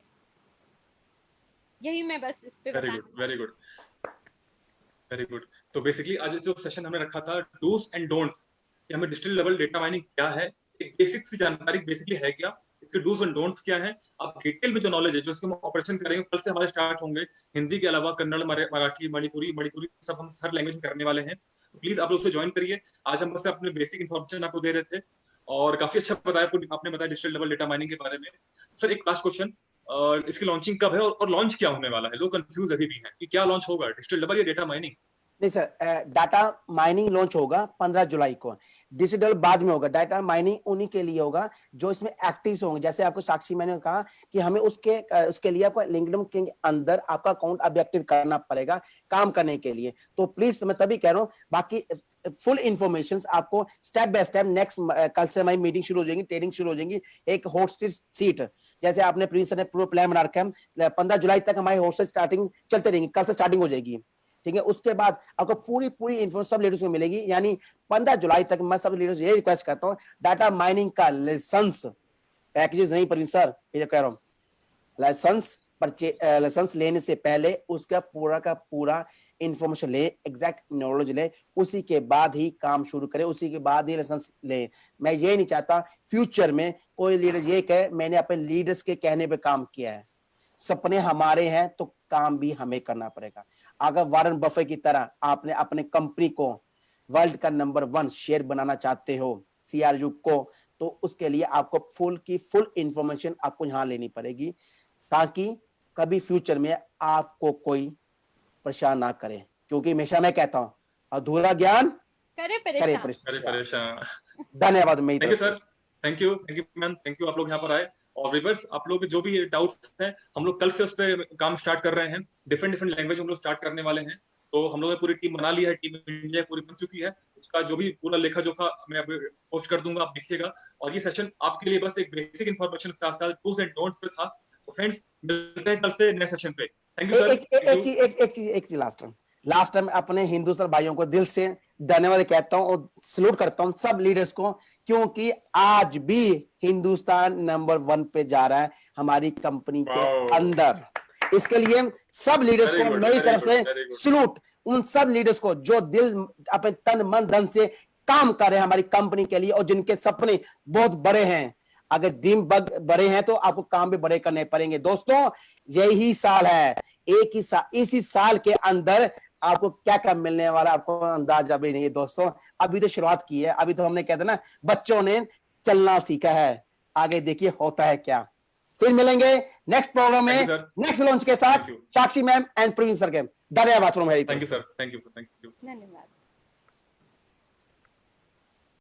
Speaker 4: यही मैं बस इस पे
Speaker 1: वेरी गुड। तो बेसिकली आज जो सेशन हमने रखा था डूज एंड डोंट्स, हमें डिजिटल लेवल डेटा माइनिंग क्या है, एक बेसिक सी जानकारी बेसिकली है क्या, इसके डूज एंड डोंट्स क्या है, अब डिटेल में जो नॉलेज है जो इसके हम ऑपरेशन करेंगे कल से हमारे स्टार्ट होंगे, हिंदी के अलावा कन्नड़, मराठी, मणिपुरी सब हम हर लैंग्वेज में करने वाले हैं। तो प्लीज आप लोग उसे ज्वाइन करिए। आज हम बस अपने बेसिक इन्फॉर्मेशन आपको दे रहे थे और काफी अच्छा बताया, आपने बताया डिजिटल लेवल डेटा माइनिंग के बारे में। सर एक लास्ट क्वेश्चन, इसकी लॉन्चिंग कब है और लॉन्च क्या होने वाला है? लोग कंफ्यूज अभी भी हैं कि क्या लॉन्च होगा, डिजिटल लेवल या डेटा माइनिंग?
Speaker 3: नहीं सर, डाटा माइनिंग लॉन्च होगा 15 जुलाई को, डिजिटल बाद में होगा। डाटा माइनिंग उन्हीं के लिए होगा जो इसमें एक्टिव होंगे। जैसे आपको साक्षी मैंने कहा कि हमें उसके लिए आपको लिंक्डइन के अंदर आपका अकाउंट अभी एक्टिव करना पड़ेगा काम करने के लिए। तो प्लीज मैं तभी कह रहा हूँ, बाकी फुल इंफॉर्मेशन आपको स्टेप बाय स्टेप नेक्स्ट, कल से हमारी मीटिंग शुरू हो जाएगी, ट्रेनिंग शुरू हो जाएगी। एक होस्टेड सीट, जैसे आपने प्रिंस ने पूरा प्लान बना रखा है, 15 जुलाई तक हमारी होस्टेड स्टार्टिंग चलते रहेंगी, कल से स्टार्टिंग हो जाएगी, ठीक है। उसके बाद आपको पूरी इन्फॉर्मेशन सब लीडर्स को मिलेगी। यानी 15 जुलाई तक मैं सब लीडर्स ये रिक्वेस्ट करता हूँ, डाटा माइनिंग का लाइसेंस पैकेजेस नहीं प्रवीण सर, ये कह रहा हूँ, लाइसेंस लेने से पहले उसका पूरा का पूरा इंफॉर्मेशन ले, एग्जैक्ट नॉलेज ले, उसी के बाद ही काम शुरू करे, उसी के बाद ही लाइसेंस ले। मैं ये नहीं चाहता फ्यूचर में कोई लीडर ये कहे मैंने अपने लीडर्स के कहने पे काम किया है। सपने हमारे हैं तो काम भी हमें करना पड़ेगा। अगर वारन बफे की तरह आपने अपने कंपनी को वर्ल्ड का नंबर 1 शेयर बनाना चाहते हो CRU को, तो उसके लिए आपको फुल इंफॉर्मेशन आपको यहां लेनी पड़ेगी, ताकि कभी फ्यूचर में आपको कोई परेशान ना करे। क्योंकि हमेशा मैं कहता हूं, अधूरा ज्ञान
Speaker 4: करे
Speaker 1: अरे
Speaker 4: परेशान।
Speaker 1: परेशान।
Speaker 3: धन्यवाद। मेरी
Speaker 1: थैंक यू
Speaker 3: तरफ से
Speaker 1: sir, thank you ma'am, thank you आप लोग यहाँ पर आए। और व्यूअर्स, आप लोग जो भी डाउट्स हैं हम लोग कल से उस पर काम स्टार्ट कर रहे हैं। डिफरेंट लैंग्वेज हम लोग स्टार्ट करने वाले हैं। तो हम लोग ने पूरी टीम बना ली है, टीम इंडिया पूरी बन चुकी है। उसका जो भी पूरा लेखा जोखा मैं अभी पोस्ट कर दूंगा, आप देखिएगा। और ये सेशन आपके लिए बस एक बेसिक इन्फॉर्मेशन के साथ साथ डूज एंड डोंट्स पे था। तो फ्रेंड्स, मिलते हैं कल से नए सेशन पे। Thank you sir.
Speaker 3: एक चीज लास्ट टाइम अपने हिंदू सर भाइयों को दिल से धन्यवाद कहता हूं और सलूट करता हूं सब लीडर्स को, क्योंकि आज भी हिंदुस्तान नंबर 1 पे जा रहा है हमारी कंपनी के अंदर। इसके लिए सब लीडर्स को मेरी तरफ से सलूट, उन सब लीडर्स को जो दिल अपने तन मन धन से काम कर रहे हैं हमारी कंपनी के लिए, और जिनके सपने बहुत बड़े हैं। अगर ड्रीम बड़े हैं तो आपको काम भी बड़े करने पड़ेंगे। दोस्तों, यही साल है, इसी साल के अंदर आपको क्या क्या मिलने वाला आपको अंदाजा भी नहीं है। दोस्तों, अभी तो शुरुआत की है, अभी तो हमने कहते ना बच्चों ने चलना सीखा है, आगे देखिए होता है क्या। फिर मिलेंगे नेक्स्ट प्रोग्राम में नेक्स्ट लॉन्च के साथ, साक्षी मैम एंड प्रवीण सर के। धन्यवाद।
Speaker 1: Thank you sir, thank you.
Speaker 4: धन्यवाद।